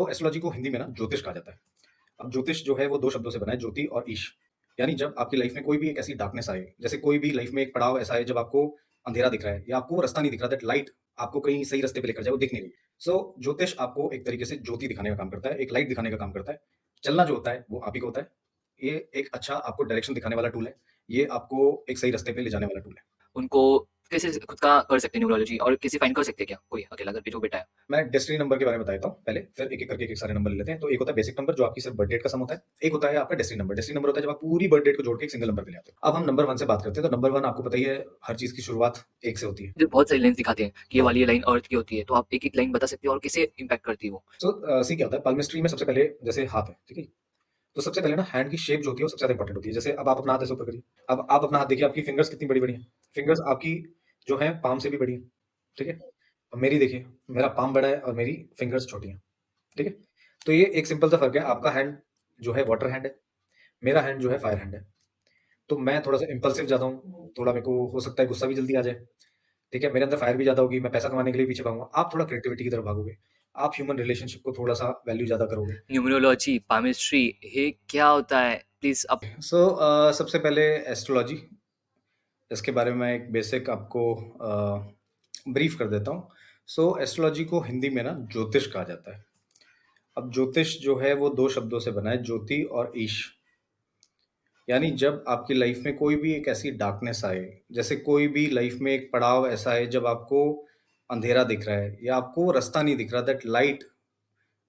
तो एस्ट्रोलॉजी को हिंदी में ना ज्योतिष कहा जाता है। अब ज्योतिष जो है वो 2 शब्दों से बना है, ज्योति और ईश। यानी जब आपकी लाइफ में कोई भी एक ऐसी डार्कनेस आए, जैसे कोई भी लाइफ में एक पड़ाव ऐसा है जब आपको अंधेरा दिख रहा है या आपको वो रास्ता नहीं दिख रहा, दैट लाइट आपको कहीं सही रास्ते पे लेकर जाए, वो दिख नहीं रही। सो ज्योतिष आपको एक तरीके से ज्योति दिखाने का काम करता है, एक लाइट दिखाने का काम करता है। चलना जो होता है वो आप ही का होता है। ये एक अच्छा आपको डायरेक्शन दिखाने वाला टूल है। ये आपको एक सही रास्ते पे ले जाने वाला टूल है। उनको कैसे खुद का कर सकते हैं न्यूमरोलॉजी और कैसे फाइंड कर सकते हैं क्या कोई अकेला घर पे जो बैठा है? मैं डेस्टिनी नंबर के बारे में बता देता हूँ पहले, फिर एक-एक करके एक-एक सारे नंबर ले लेते हैं। तो एक होता है बेसिक नंबर जो आपकी सिर्फ बर्थ डेट का सम होता है। एक होता है आपका डेस्टिनी नंबर। डेस्टिनी नंबर होता है जब आप पूरी बर्थ डेट को जोड़ के एक सिंगल नंबर पे ले आते हो। अब हम नंबर 1 से बात करते हैं, तो नंबर 1 आपको पता ही है, हर चीज़ की शुरुआत 1 से होती है। जो बहुत सारी लाइन्स दिखाते हैं कि ये वाली लाइन अर्थ की होती है, तो आप एक-एक लाइन बता सकते हो और कैसे इम्पैक्ट करती है वो? सी क्या होता है, पाल्मिस्ट्री में सबसे पहले जैसे हाथ है, ठीक है? तो सबसे पहले ना हैंड की शेप जो होती है वो सबसे ज़्यादा इंपॉर्टेंट होती है। जैसे अब आप अपना हाथ ऐसे ऊपर करिए। अब आप अपना हाथ देखिए, आपकी फिंगर्स कितनी बड़ी-बड़ी हैं। फिंगर्स आपकी जो हैं पाम से भी बड़ी हैं, ठीक है? अब मेरी देखिए, मेरा पाम बड़ा है और मेरी फिंगर्स छोटी हैं, ठीक है? तो ये एक सिंपल सा फ़र्क है। आपका हैंड जो है वाटर हैंड है, मेरा हैंड जो है फायर हैंड है। तो मैं थोड़ा-सा इम्पल्सिव ज़्यादा हूँ, थोड़ा मेरे को हो सकता है गुस्सा भी जल्दी आ जाए, ठीक है? मेरे अंदर फायर भी ज़्यादा होगी, मैं पैसा कमाने के लिए पीछे भागूँगा। आप थोड़ा क्रिएटिविटी की तरफ भागोगे, आप ह्यूमन रिलेशनशिप को थोड़ा-सा वैल्यू ज़्यादा करोगे। न्यूमरोलॉजी, पामिस्ट्री ये क्या होता है? प्लीज़ आप सबसे पहले एस्ट्रोलॉजी, इसके बारे में मैं एक बेसिक आपको ब्रीफ कर देता हूँ। एस्ट्रोलॉजी को हिंदी में ना ज्योतिष कहा जाता है। अब ज्योतिष जो है वो 2 शब्दों से बना है, ज्योति और ईश। यानी जब आपकी लाइफ में कोई भी एक ऐसी डार्कनेस आए, जैसे कोई भी लाइफ में एक पड़ाव ऐसा है जब आपको अंधेरा दिख रहा है या आपको वो रास्ता नहीं दिख रहा, दैट लाइट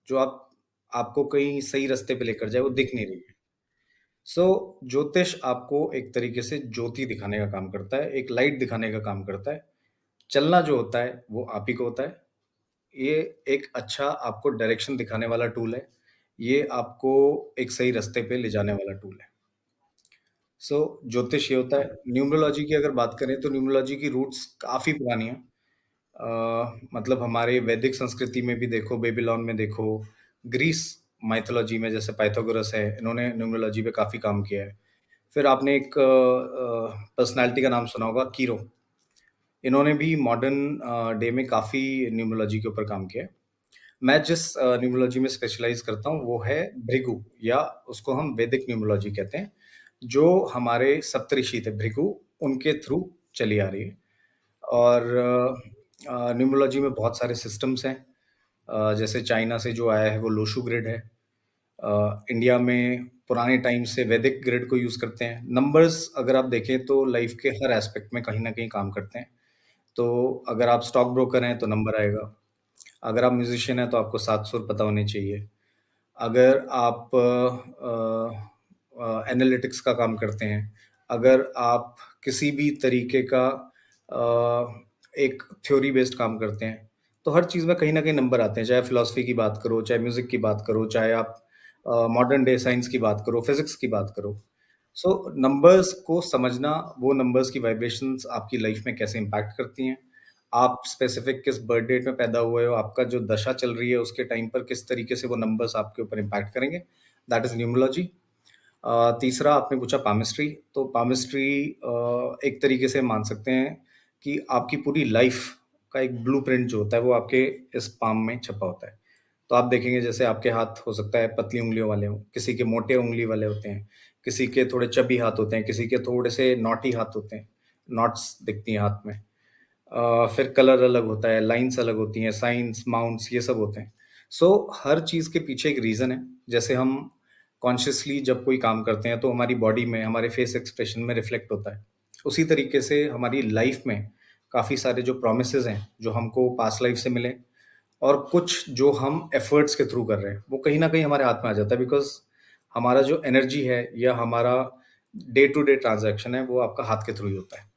जो आपको कहीं सही रास्ते पे लेकर जाए, वो दिख नहीं रही है। ज्योतिष आपको एक तरीके से ज्योति दिखाने का काम करता है, एक लाइट दिखाने का काम करता है। चलना जो होता है वो आप ही को होता है। ये एक अच्छा आपको डायरेक्शन दिखाने वाला टूल है। ये आपको एक सही रास्ते पे ले जाने वाला टूल है। ज्योतिष ये होता है। न्यूमरोलॉजी की अगर बात करें तो न्यूमरोलॉजी की रूट्स काफ़ी पुरानी हैं। मतलब हमारे वैदिक संस्कृति में भी देखो, बेबीलोन में देखो, ग्रीस माइथोलॉजी में जैसे पाइथागोरस है, इन्होंने न्यूमरोलॉजी पे काफ़ी काम किया है। फिर आपने एक पर्सनैलिटी का नाम सुना होगा, कीरो। इन्होंने भी मॉडर्न डे में काफ़ी न्यूमरोलॉजी के ऊपर काम किया है। मैं जिस न्यूमरोलॉजी में स्पेशलाइज़ करता हूँ वो है भृगु, या उसको हम वैदिक न्यूमरोलॉजी कहते हैं, जो हमारे सप्तऋषि थे भृगु, उनके थ्रू चली आ रही है। और न्यूमरोलॉजी में बहुत सारे सिस्टम्स हैं। जैसे चाइना से जो आया है वो लोशु ग्रिड है। इंडिया में पुराने टाइम से वैदिक ग्रिड को यूज़ करते हैं। नंबर्स अगर आप देखें तो लाइफ़ के हर एस्पेक्ट में कहीं न कहीं काम करते हैं। तो अगर आप स्टॉक ब्रोकर हैं तो नंबर आएगा। अगर आप म्यूज़िशियन हैं तो आपको 7 सुर पता होने चाहिए। अगर आप एनालिटिक्स का काम करते हैं, अगर आप किसी भी तरीके का एक थ्योरी बेस्ड काम करते हैं, तो हर चीज़ में कहीं न कहीं नंबर आते हैं। चाहे फ़िलॉसफ़ी की बात करो, चाहे म्यूज़िक की बात करो, चाहे आप मॉडर्न डे साइंस की बात करो, फ़िज़िक्स की बात करो। नंबर्स को समझना, वो नंबर्स की वाइब्रेशंस आपकी लाइफ़ में कैसे इम्पैक्ट करती हैं, आप स्पेसिफ़िक किस बर्थ डेट में पैदा हुए हो, आपका जो दशा चल रही है उसके टाइम पर किस तरीके से वो नंबर्स आपके ऊपर इम्पैक्ट करेंगे, दैट इज़ न्यूमरोलॉजी। तीसरा आपने पूछा पामिस्ट्री, तो पामिस्ट्री एक तरीके से मान सकते हैं कि आपकी पूरी लाइफ़ का एक ब्लूप्रिंट जो होता है वो आपके इस पाम में छपा होता है। तो आप देखेंगे जैसे आपके हाथ हो सकता है पतली उँगलियों वाले हों, किसी के मोटे उँगली वाले होते हैं, किसी के थोड़े चबी हाथ होते हैं, किसी के थोड़े से नॉटी हाथ होते हैं, नॉट्स दिखती हैं हाथ में। फिर कलर अलग होता है, लाइन्स अलग होती हैं, साइन्स, माउंट्स ये सब होते हैं। हर चीज़ के पीछे एक रीज़न है। जैसे हम कॉन्शियसली जब कोई काम करते हैं तो हमारी बॉडी में, हमारे फेस एक्सप्रेशन में रिफ्लेक्ट होता है। उसी तरीके से हमारी लाइफ़ में काफ़ी सारे जो प्रॉमिसेस हैं, जो हमको पास्ट लाइफ़ से मिले और कुछ जो हम एफर्ट्स के थ्रू कर रहे हैं, वो कहीं न कहीं हमारे हाथ में आ जाता है, बिकॉज़ हमारा जो एनर्जी है या हमारा डे टू डे ट्रांज़ैक्शन है, वो आपका हाथ के थ्रू ही होता है।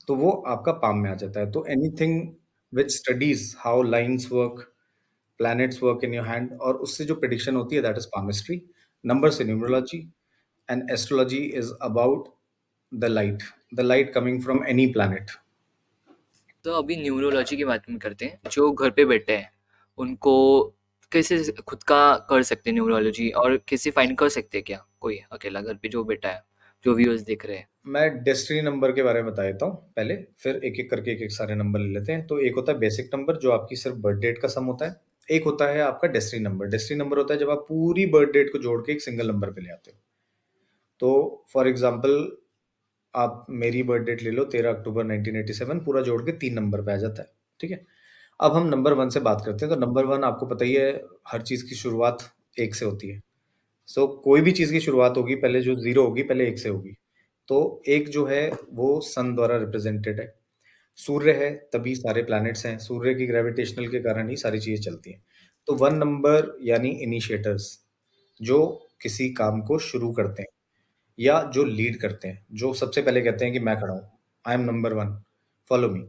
तो वो आपका पाम में आ जाता है। तो anything which studies how lines work, planets work in your hand, और उससे जो प्रेडिक्शन होती है दैट इज़ पामिस्ट्री। नंबर से numerology, and astrology is about the light coming from any planet. तो अभी न्यूमरोलॉजी की बात में करते हैं। जो घर पे बैठे हैं, उनको कैसे खुद का कर सकते हैं न्यूमरोलॉजी और कैसे फाइंड कर सकते हैं क्या कोई अकेला घर पे जो बैठा है, जो व्यूअर्स देख रहे हैं? मैं डेस्टिनी नंबर के बारे में बता देता हूँ पहले, फिर एक-एक करके एक-एक सारे नंबर ले लेते हैं। तो एक होता है बेसिक नंबर जो आपकी सिर्फ़ बर्थ डेट का सम होता है। एक होता है आपका डेस्टिनी नंबर। डेस्टिनी नंबर होता है जब आप पूरी बर्थ डेट को जोड़ के एक सिंगल नंबर पे ले आते हो। तो फॉर एग्ज़ाम्पल आप मेरी बर्थ डेट ले लो 13 अक्टूबर 1987 पूरा जोड़ के 3 नंबर पे आ जाता है, ठीक है? अब हम नंबर 1 से बात करते हैं, तो नंबर 1 आपको पता ही है हर चीज़ की शुरुआत 1 से होती है। सो कोई भी चीज़ की शुरुआत होगी पहले जो 0 होगी पहले 1 से होगी। तो 1 जो है वो सन द्वारा रिप्रेजेंटेड है। सूर्य है तभी सारे प्लैनेट्स हैं, सूर्य की ग्रेविटेशनल के कारण ही सारी चीज़ें चलती हैं। तो 1 नंबर यानी इनिशिएटर्स जो किसी काम को शुरू करते हैं या जो लीड करते हैं, जो सबसे पहले कहते हैं कि मैं खड़ा हूँ, I am number 1 follow me.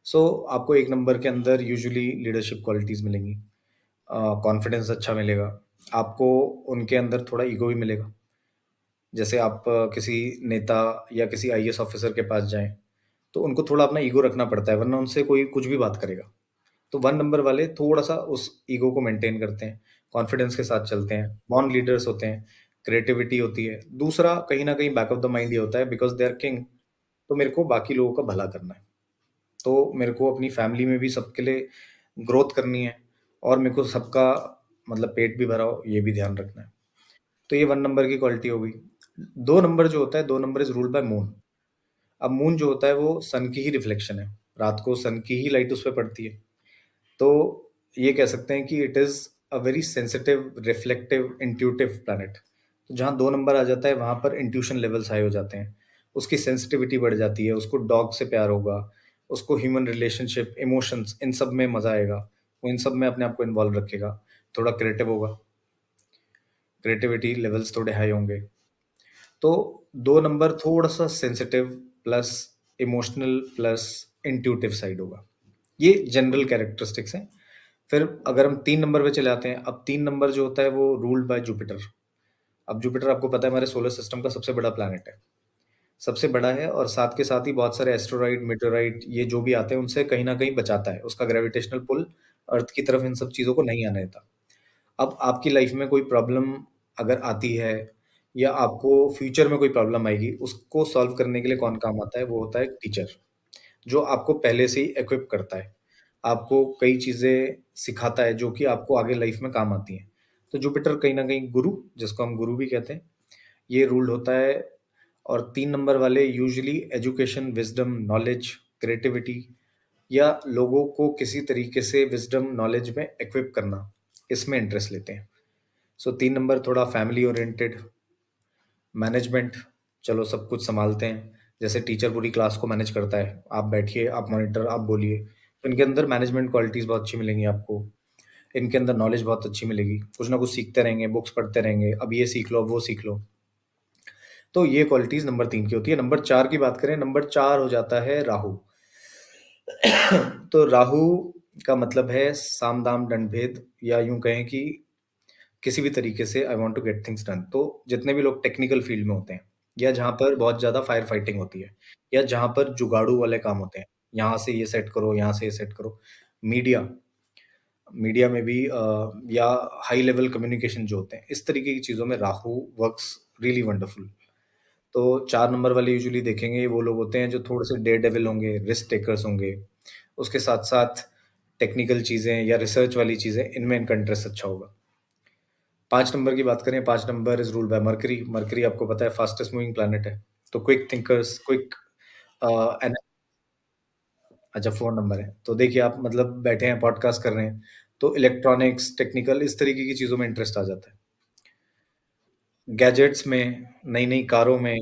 So आपको 1 नंबर के अंदर यूजुअली लीडरशिप क्वालिटीज़ मिलेंगी। कॉन्फिडेंस अच्छा मिलेगा, आपको उनके अंदर थोड़ा ईगो भी मिलेगा। जैसे आप किसी नेता या किसी आईएएस ऑफिसर के पास जाएँ, तो उनको थोड़ा अपना ईगो रखना पड़ता है, वरना उनसे कोई कुछ भी बात करेगा। तो 1 नंबर वाले थोड़ा-सा उस ईगो को मेंटेन करते हैं, कॉन्फिडेंस के साथ चलते हैं, बॉर्न लीडर्स होते हैं, क्रिएटिविटी होती है। दूसरा कहीं न कहीं बैक ऑफ द माइंड ये होता है बिकॉज़ दे आर किंग, तो मेरे को बाकी लोगों का भला करना है। तो मेरे को अपनी फैमिली में भी सबके लिए ग्रोथ करनी है और मेरे को सबका मतलब पेट भी भरा हो, ये भी ध्यान रखना है। तो ये 1 नंबर की क्वालिटी हो गई। 2 नंबर जो होता है, 2 number is ruled by moon. अब मून जो होता है वो सन की ही रिफ्लेक्शन है। रात को सन की ही लाइट उस पे पड़ती है। तो ये कह सकते हैं कि it is a very sensitive, reflective, intuitive planet. तो जहाँ 2 नंबर आ जाता है वहाँ पर इंट्यूशन लेवल्स हाई हो जाते हैं। उसकी सेंसिटिविटी बढ़ जाती है, उसको डॉग से प्यार होगा, उसको ह्यूमन रिलेशनशिप, इमोशंस इन सब में मज़ा आएगा। वो इन सब में अपने आप को इन्वॉल्व रखेगा। थोड़ा क्रिएटिव होगा, क्रिएटिविटी लेवल्स थोड़े हाई होंगे। तो 2 नंबर थोड़ा-सा sensitive plus emotional plus intuitive side होगा। ये जनरल कैरेक्टरिस्टिक्स हैं। फिर अगर हम 3 नंबर पे चले आते हैं, अब 3 नंबर जो होता है वो रूल्ड बाय जुपिटर। अब जुपिटर आपको पता है हमारे सोलर सिस्टम का सबसे बड़ा प्लैनेट है। सबसे बड़ा है और साथ के साथ ही बहुत सारे एस्टेरॉइड, मेटेओराइट ये जो भी आते हैं उनसे कहीं न कहीं बचाता है। उसका ग्रेविटेशनल पुल अर्थ की तरफ इन सब चीज़ों को नहीं आने देता। अब आपकी लाइफ में कोई प्रॉब्लम अगर आती है या आपको फ्यूचर में कोई प्रॉब्लम आएगी, उसको सॉल्व करने के लिए कौन काम आता है? वो होता है टीचर, जो आपको पहले से ही इक्विप करता है। आपको कई चीज़ें सिखाता है जो कि आपको आगे लाइफ में काम आती हैं। तो जुपिटर कहीं न कहीं गुरु, जिसको हम गुरु भी कहते हैं, ये रूल्ड होता है और 3 नंबर वाले usually education, wisdom, knowledge, creativity या लोगों को किसी तरीके से विज़डम, नॉलेज में इक्विप करना, इसमें इंटरेस्ट लेते हैं। सो 3 नंबर थोड़ा फैमिली ओरिएंटेड, मैनेजमेंट, चलो सब कुछ सँभालते हैं। जैसे टीचर पूरी क्लास को मैनेज करता है, आप बैठिए, आप मॉनिटर, आप बोलिए। तो इनके अंदर मैनेजमेंट क्वालिटीज़ बहुत अच्छी मिलेंगी आपको। इनके अंदर नॉलेज बहुत अच्छी मिलेगी। कुछ ना कुछ सीखते रहेंगे, बुक्स पढ़ते रहेंगे, अब ये सीख लो, अब वो सीख लो। तो ये क्वालिटीज़ नंबर 3 की होती है। नंबर 4 की बात करें, नंबर 4 हो जाता है राहु। तो राहु का मतलब है साम-दाम, दंड-भेद या यूँ कहें कि किसी भी तरीके से I want to get things done. तो जितने भी लोग टेक्निकल फील्ड में होते हैं या जहाँ पर बहुत ज़्यादा फायर फाइटिंग होती है या जहाँ पर जुगाड़ू वाले काम होते हैं, यहाँ से ये सेट करो, यहाँ से ये सेट करो। मीडिया मीडिया में भी या हाई लेवल कम्युनिकेशन जो होते हैं, इस तरीके की चीज़ों में राहु वर्क्स रियली वंडरफुल। तो 4 नंबर वाले यूजुअली देखेंगे वो लोग होते हैं जो थोड़े से डेयर डेविल होंगे, रिस्क टेकर्स होंगे। उसके साथ-साथ टेक्निकल चीज़ें या रिसर्च वाली चीज़ें, इनमें इनका इंटरेस्ट अच्छा होगा। 5 नंबर की बात करें, 5 number is ruled by mercury. Mercury आपको पता है फास्टेस्ट मूविंग प्लैनेट है। तो क्विक थिंकर्स, क्विक एन अच्छा 4 नंबर है। तो देखिए आप मतलब बैठे हैं, पॉडकास्ट कर रहे हैं, तो इलेक्ट्रॉनिक्स, टेक्निकल इस तरीके की चीज़ों में इंटरेस्ट आ जाता है। गैजेट्स में, नई-नई कारों में,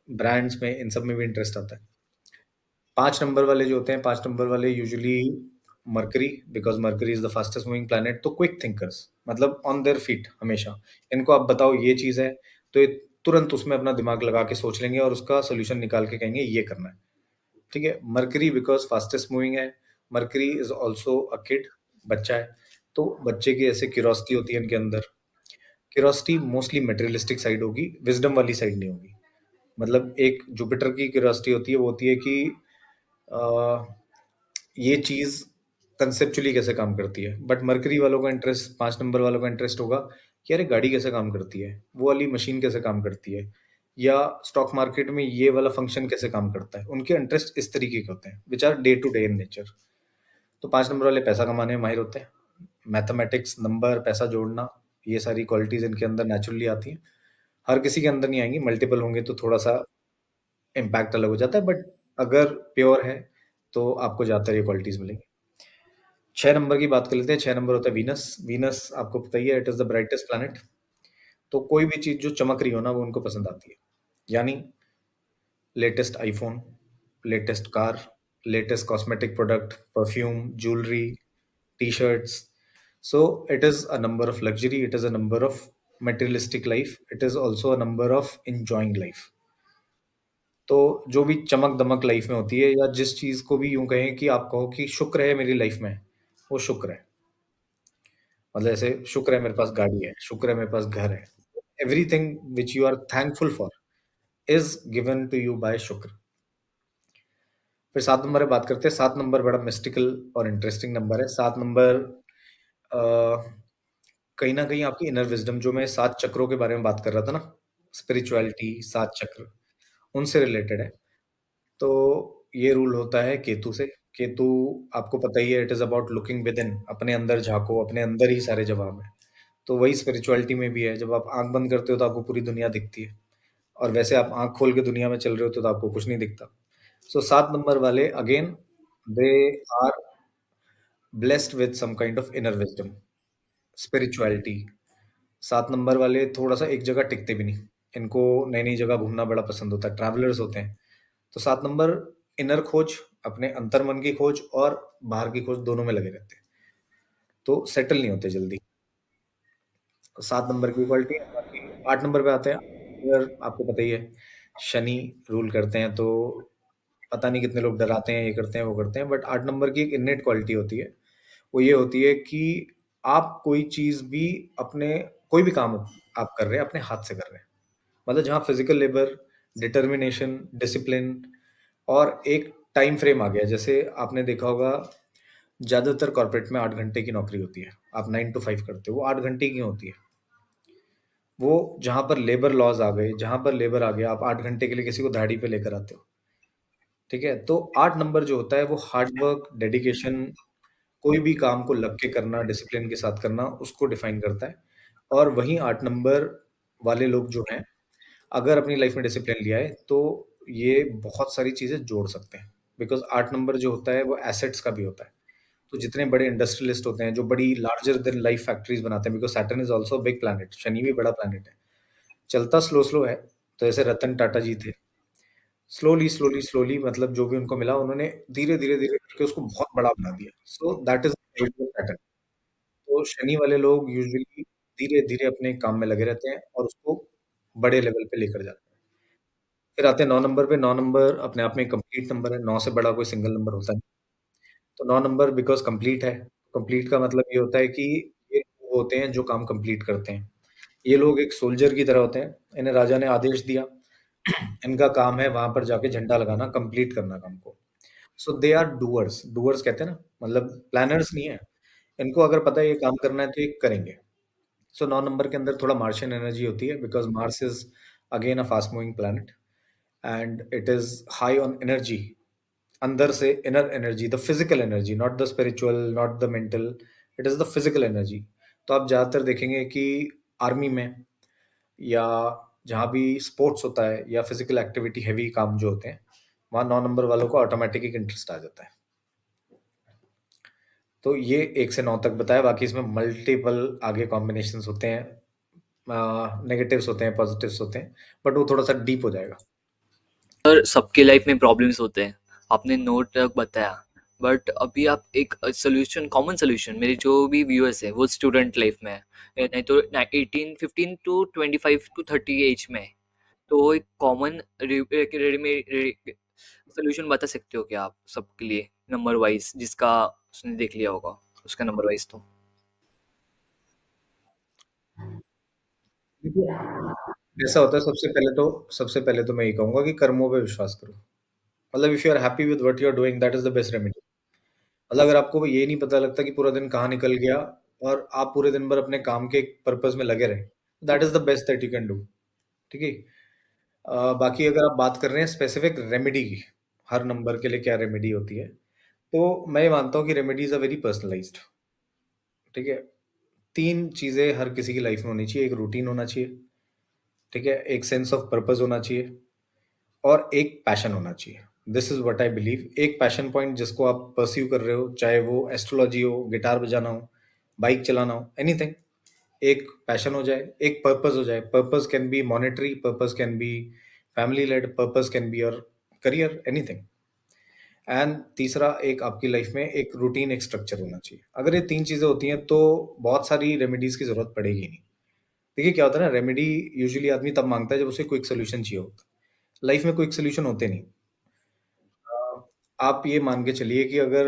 ब्रांड्स में, इन सब में भी इंटरेस्ट आता है। 5 नंबर वाले जो होते हैं, 5 नंबर वाले usually mercury because mercury is the fastest moving planet तो क्विक थिंकर्स मतलब ऑन देयर फीट हमेशा। इनको आप बताओ ये चीज़ है, तो ये तुरंत उसमें अपना दिमाग लगा के सोच लेंगे और उसका सॉल्यूशन निकाल के कहेंगे ये करना है। ठीक है? मर्करी बिकॉज़ फास्टेस्ट मूविंग है। Mercury is also a kid, बच्चा है। तो बच्चे की ऐसे क्यूरियोसिटी होती है इनके अंदर। क्यूरियोसिटी मोस्टली मटेरियलिस्टिक साइड होगी, विज़डम वाली साइड नहीं होगी। मतलब एक जुपिटर की क्यूरियोसिटी होती है, वो होती है कि अ, ये चीज़ कंसेप्चुअली कैसे काम करती है। बट मरकरी वालों का इंटरेस्ट 5 नंबर वालों का इंटरेस्ट होगा कि अरे गाड़ी कैसे काम करती है? वो वाली मशीन कैसे काम करती है? या स्टॉक मार्केट में ये वाला फंक्शन कैसे काम करता है? उनके इंटरेस्ट इस तरीके के होते हैं, which are day to day in nature. तो 5 नंबर वाले पैसा कमाने में माहिर होते हैं। मैथमेटिक्स, नंबर, पैसा जोड़ना, ये सारी क्वालिटीज़ इनके अंदर नेचुरली आती हैं। हर किसी के अंदर नहीं आएँगी, मल्टीपल होंगे तो थोड़ा-सा इम्पैक्ट अलग हो जाता है, बट अगर प्योर है, तो आपको ज़्यादातर ये क्वालिटीज़ मिलेंगी। 6 नंबर की बात कर लेते हैं, 6 नंबर होता है वीनस। वीनस आपको पता ही है, it is the brightest planet. तो कोई भी चीज़ जो चमक रही हो ना, वो उनको पसंद आती है। यानी latest iPhone, latest car, latest cosmetic product, perfume, jewellery, T-shirts. So it is a number of luxury, it is a number of materialistic life, it is also a number of enjoying life. तो जो भी चमक-दमक life में होती है या जिस चीज़ को भी यूँ कहें कि आप कहो कि शुक्र है मेरी लाइफ में, वो शुक्र है। मतलब ऐसे शुक्र है मेरे पास गाड़ी है, शुक्र है मेरे पास घर है। Everything which you are thankful for is given to you by Shukra. फिर 7 नंबर पे बात करते हैं, 7 नंबर बड़ा मिस्टिकल और इंटरेस्टिंग नंबर है। 7 नंबर अ, कहीं न कहीं आपकी इनर विज़डम जो मैं 7 चक्रों के बारे में बात कर रहा था ना, स्पिरिचुअलिटी, 7 चक्र, उनसे रिलेटेड है। तो ये रूल होता है केतु से। केतु आपको पता ही है it is about looking within, अपने अंदर झाँको, अपने अंदर ही सारे जवाब हैं। तो वही स्पिरिचुअलिटी में भी है, जब आप आँख बंद करते हो तो आपको पूरी दुनिया दिखती है और वैसे आप आँख खोल के दुनिया में चल रहे होते हो तो आपको कुछ नहीं दिखता। सो 7 नंबर वाले again they are blessed with some kind of inner wisdom, spirituality. 7 number वाले थोड़ा-सा एक जगह टिकते भी नहीं। इनको नई-नई जगह घूमना बड़ा पसंद होता है, ट्रैवलर्स होते हैं। तो 7 नंबर इनर खोज, अपने अंतर्मन की खोज और बाहर की खोज दोनों में लगे रहते हैं। तो सेटल नहीं होते जल्दी। 7 नंबर की क्वालिटी है, बाकी 8 नंबर पे आते हैं। अगर आपको पता ही है, शनि रूल करते हैं तो पता नहीं कितने लोग डराते हैं, ये करते हैं, वो करते हैं, बट 8 नंबर की एक इन्नेट क्वालिटी होती है। वो ये होती है कि आप कोई चीज़ भी अपने कोई भी काम आप कर रहे हैं, अपने हाथ से कर रहे हैं। मतलब जहाँ फिज़िकल लेबर, डिटर्मिनेशन, डिसिप्लिन और एक टाइम फ्रेम आ गया। जैसे आपने देखा होगा ज़्यादातर कॉर्पोरेट में 8 घंटे की नौकरी होती है। आप 9 टू 5 करते हो, वो 8 घंटे की होती है। वो जहाँ पर लेबर लॉज़ आ गए, जहाँ पर लेबर आ गया, आप 8 घंटे के लिए किसी को दिहाड़ी पे लेकर आते हो, ठीक है? तो 8 नंबर जो होता है वो हार्ड वर्क, डेडिकेशन, कोई भी काम को लग के करना, डिसिप्लिन के साथ करना, उसको डिफाइन करता है। और वहीं 8 नंबर वाले लोग जो हैं, अगर अपनी लाइफ में डिसिप्लिन लिया है, तो ये बहुत सारी चीज़ें जोड़ सकते हैं। बिकॉज़ 8 नंबर जो होता है, वो एसेट्स का भी होता है। तो जितने बड़े इंडस्ट्रियलिस्ट होते हैं, जो बड़ी लार्जर देन लाइफ फैक्ट्रीज़ बनाते हैं, because Saturn is also a big planet, Shani भी बड़ा प्लैनेट है। चलता स्लो-स्लो है, तो जैसे रतन टाटा जी थे, स्लोली, स्लोली, स्लोली मतलब जो भी उनको मिला, उन्होंने धीरे, धीरे, धीरे करके उसको बहुत बड़ा बना दिया। So that is pattern. तो शनि वाले लोग यूजुअली धीरे-धीरे अपने काम में लगे रहते हैं और उसको बड़े लेवल पे लेकर जाते हैं। फिर आते हैं 9 नंबर पे, 9 नंबर अपने आप में एक कंप्लीट नंबर है, 9 से बड़ा कोई सिंगल नंबर होता नहीं। तो 9 नंबर बिकॉज़ कंप्लीट है, कंप्लीट का मतलब ये होता है कि ये लोग होते हैं जो काम कंप्लीट करते हैं। ये लोग एक सोल्जर की तरह होते हैं, इन्हें राजा ने आदेश दिया, इनका काम है वहाँ पर जाके झंडा लगाना, कंप्लीट करना काम को। सो दे आर डूअर्स, डूअर्स कहते हैं ना, मतलब प्लानर्स नहीं है। इनको अगर पता है ये काम करना है तो ये करेंगे। सो 9 नंबर के अंदर थोड़ा मार्शियन एनर्जी होती है because Mars is again a fast moving planet and it is high on energy. अंदर से inner energy, the physical energy, not the spiritual, not the mental, it is the physical energy. तो आप ज़्यादातर देखेंगे कि army में या जहाँ भी स्पोर्ट्स होता है या फिज़िकल एक्टिविटी हेवी काम जो होते हैं, वहाँ 9 नंबर वालों को ऑटोमैटिक एक इंटरेस्ट आ जाता है। तो ये 1 से 9 तक बताया, बाकी इसमें मल्टीपल आगे कॉम्बिनेशंस होते हैं। नेगेटिव्स होते हैं, पॉज़िटिव्स होते हैं, बट वो थोड़ा-सा डीप हो जाएगा। पर सबके लाइफ में प्रॉब्लम्स होते हैं, आपने नोट तक बताया, बट अभी आप एक सोल्यूशन, कॉमन सोल्यूशन, मेरे जो भी व्यूअर्स है वो स्टूडेंट लाइफ में है, नहीं तो 18 15 टू 25 टू 30 एज में है, तो एक कॉमन रेडीमेड सोल्यूशन बता सकते हो क्या आप सबके लिए, नंबर वाइज, जिसका उसने देख लिया होगा उसका नंबर वाइज तो। देखिए, ऐसा होता है सबसे पहले तो मैं ये कहूँगा कि कर्मों पे विश्वास करो। मतलब if you are happy with what you are doing that is the best remedy. मतलब अगर आपको ये नहीं पता लगता कि पूरा दिन कहाँ निकल गया और आप पूरे दिन भर अपने काम के पर्पज़ में लगे रहे, that is the best that you can do. ठीक है? बाकी अगर आप बात कर रहे हैं स्पेसिफिक रेमेडी की, हर नंबर के लिए क्या रेमेडी होती है, तो मैं ये मानता हूँ कि रेमेडीज़ आर वेरी पर्सनलाइज़्ड। ठीक है? 3 चीज़ें हर किसी की लाइफ में होनी चाहिए, एक रूटीन होना चाहिए, ठीक है? एक सेंस ऑफ पर्पस होना चाहिए और एक पैशन होना चाहिए। This is what I believe. एक पैशन पॉइंट जिसको आप परस्यू कर रहे हो, चाहे वो एस्ट्रोलॉजी हो, गिटार बजाना हो, बाइक चलाना हो, एनीथिंग। एक पैशन हो जाए, एक पर्पस हो जाए। Purpose can be monetary, purpose can be family led, purpose can be your career, anything. And तीसरा, एक आपकी लाइफ में एक रूटीन, एक स्ट्रक्चर होना चाहिए। अगर ये 3 चीज़ें होती हैं तो बहुत सारी रेमेडीज़ की ज़रूरत पड़ेगी नहीं। देखिए क्या होता है ना, रेमेडी यूजुअली आदमी तब माँगता है जब उसे क्विक सॉल्यूशन चाहिए होता है। लाइफ में क्विक सॉल्यूशन होते नहीं। आप ये मान के चलिए कि अगर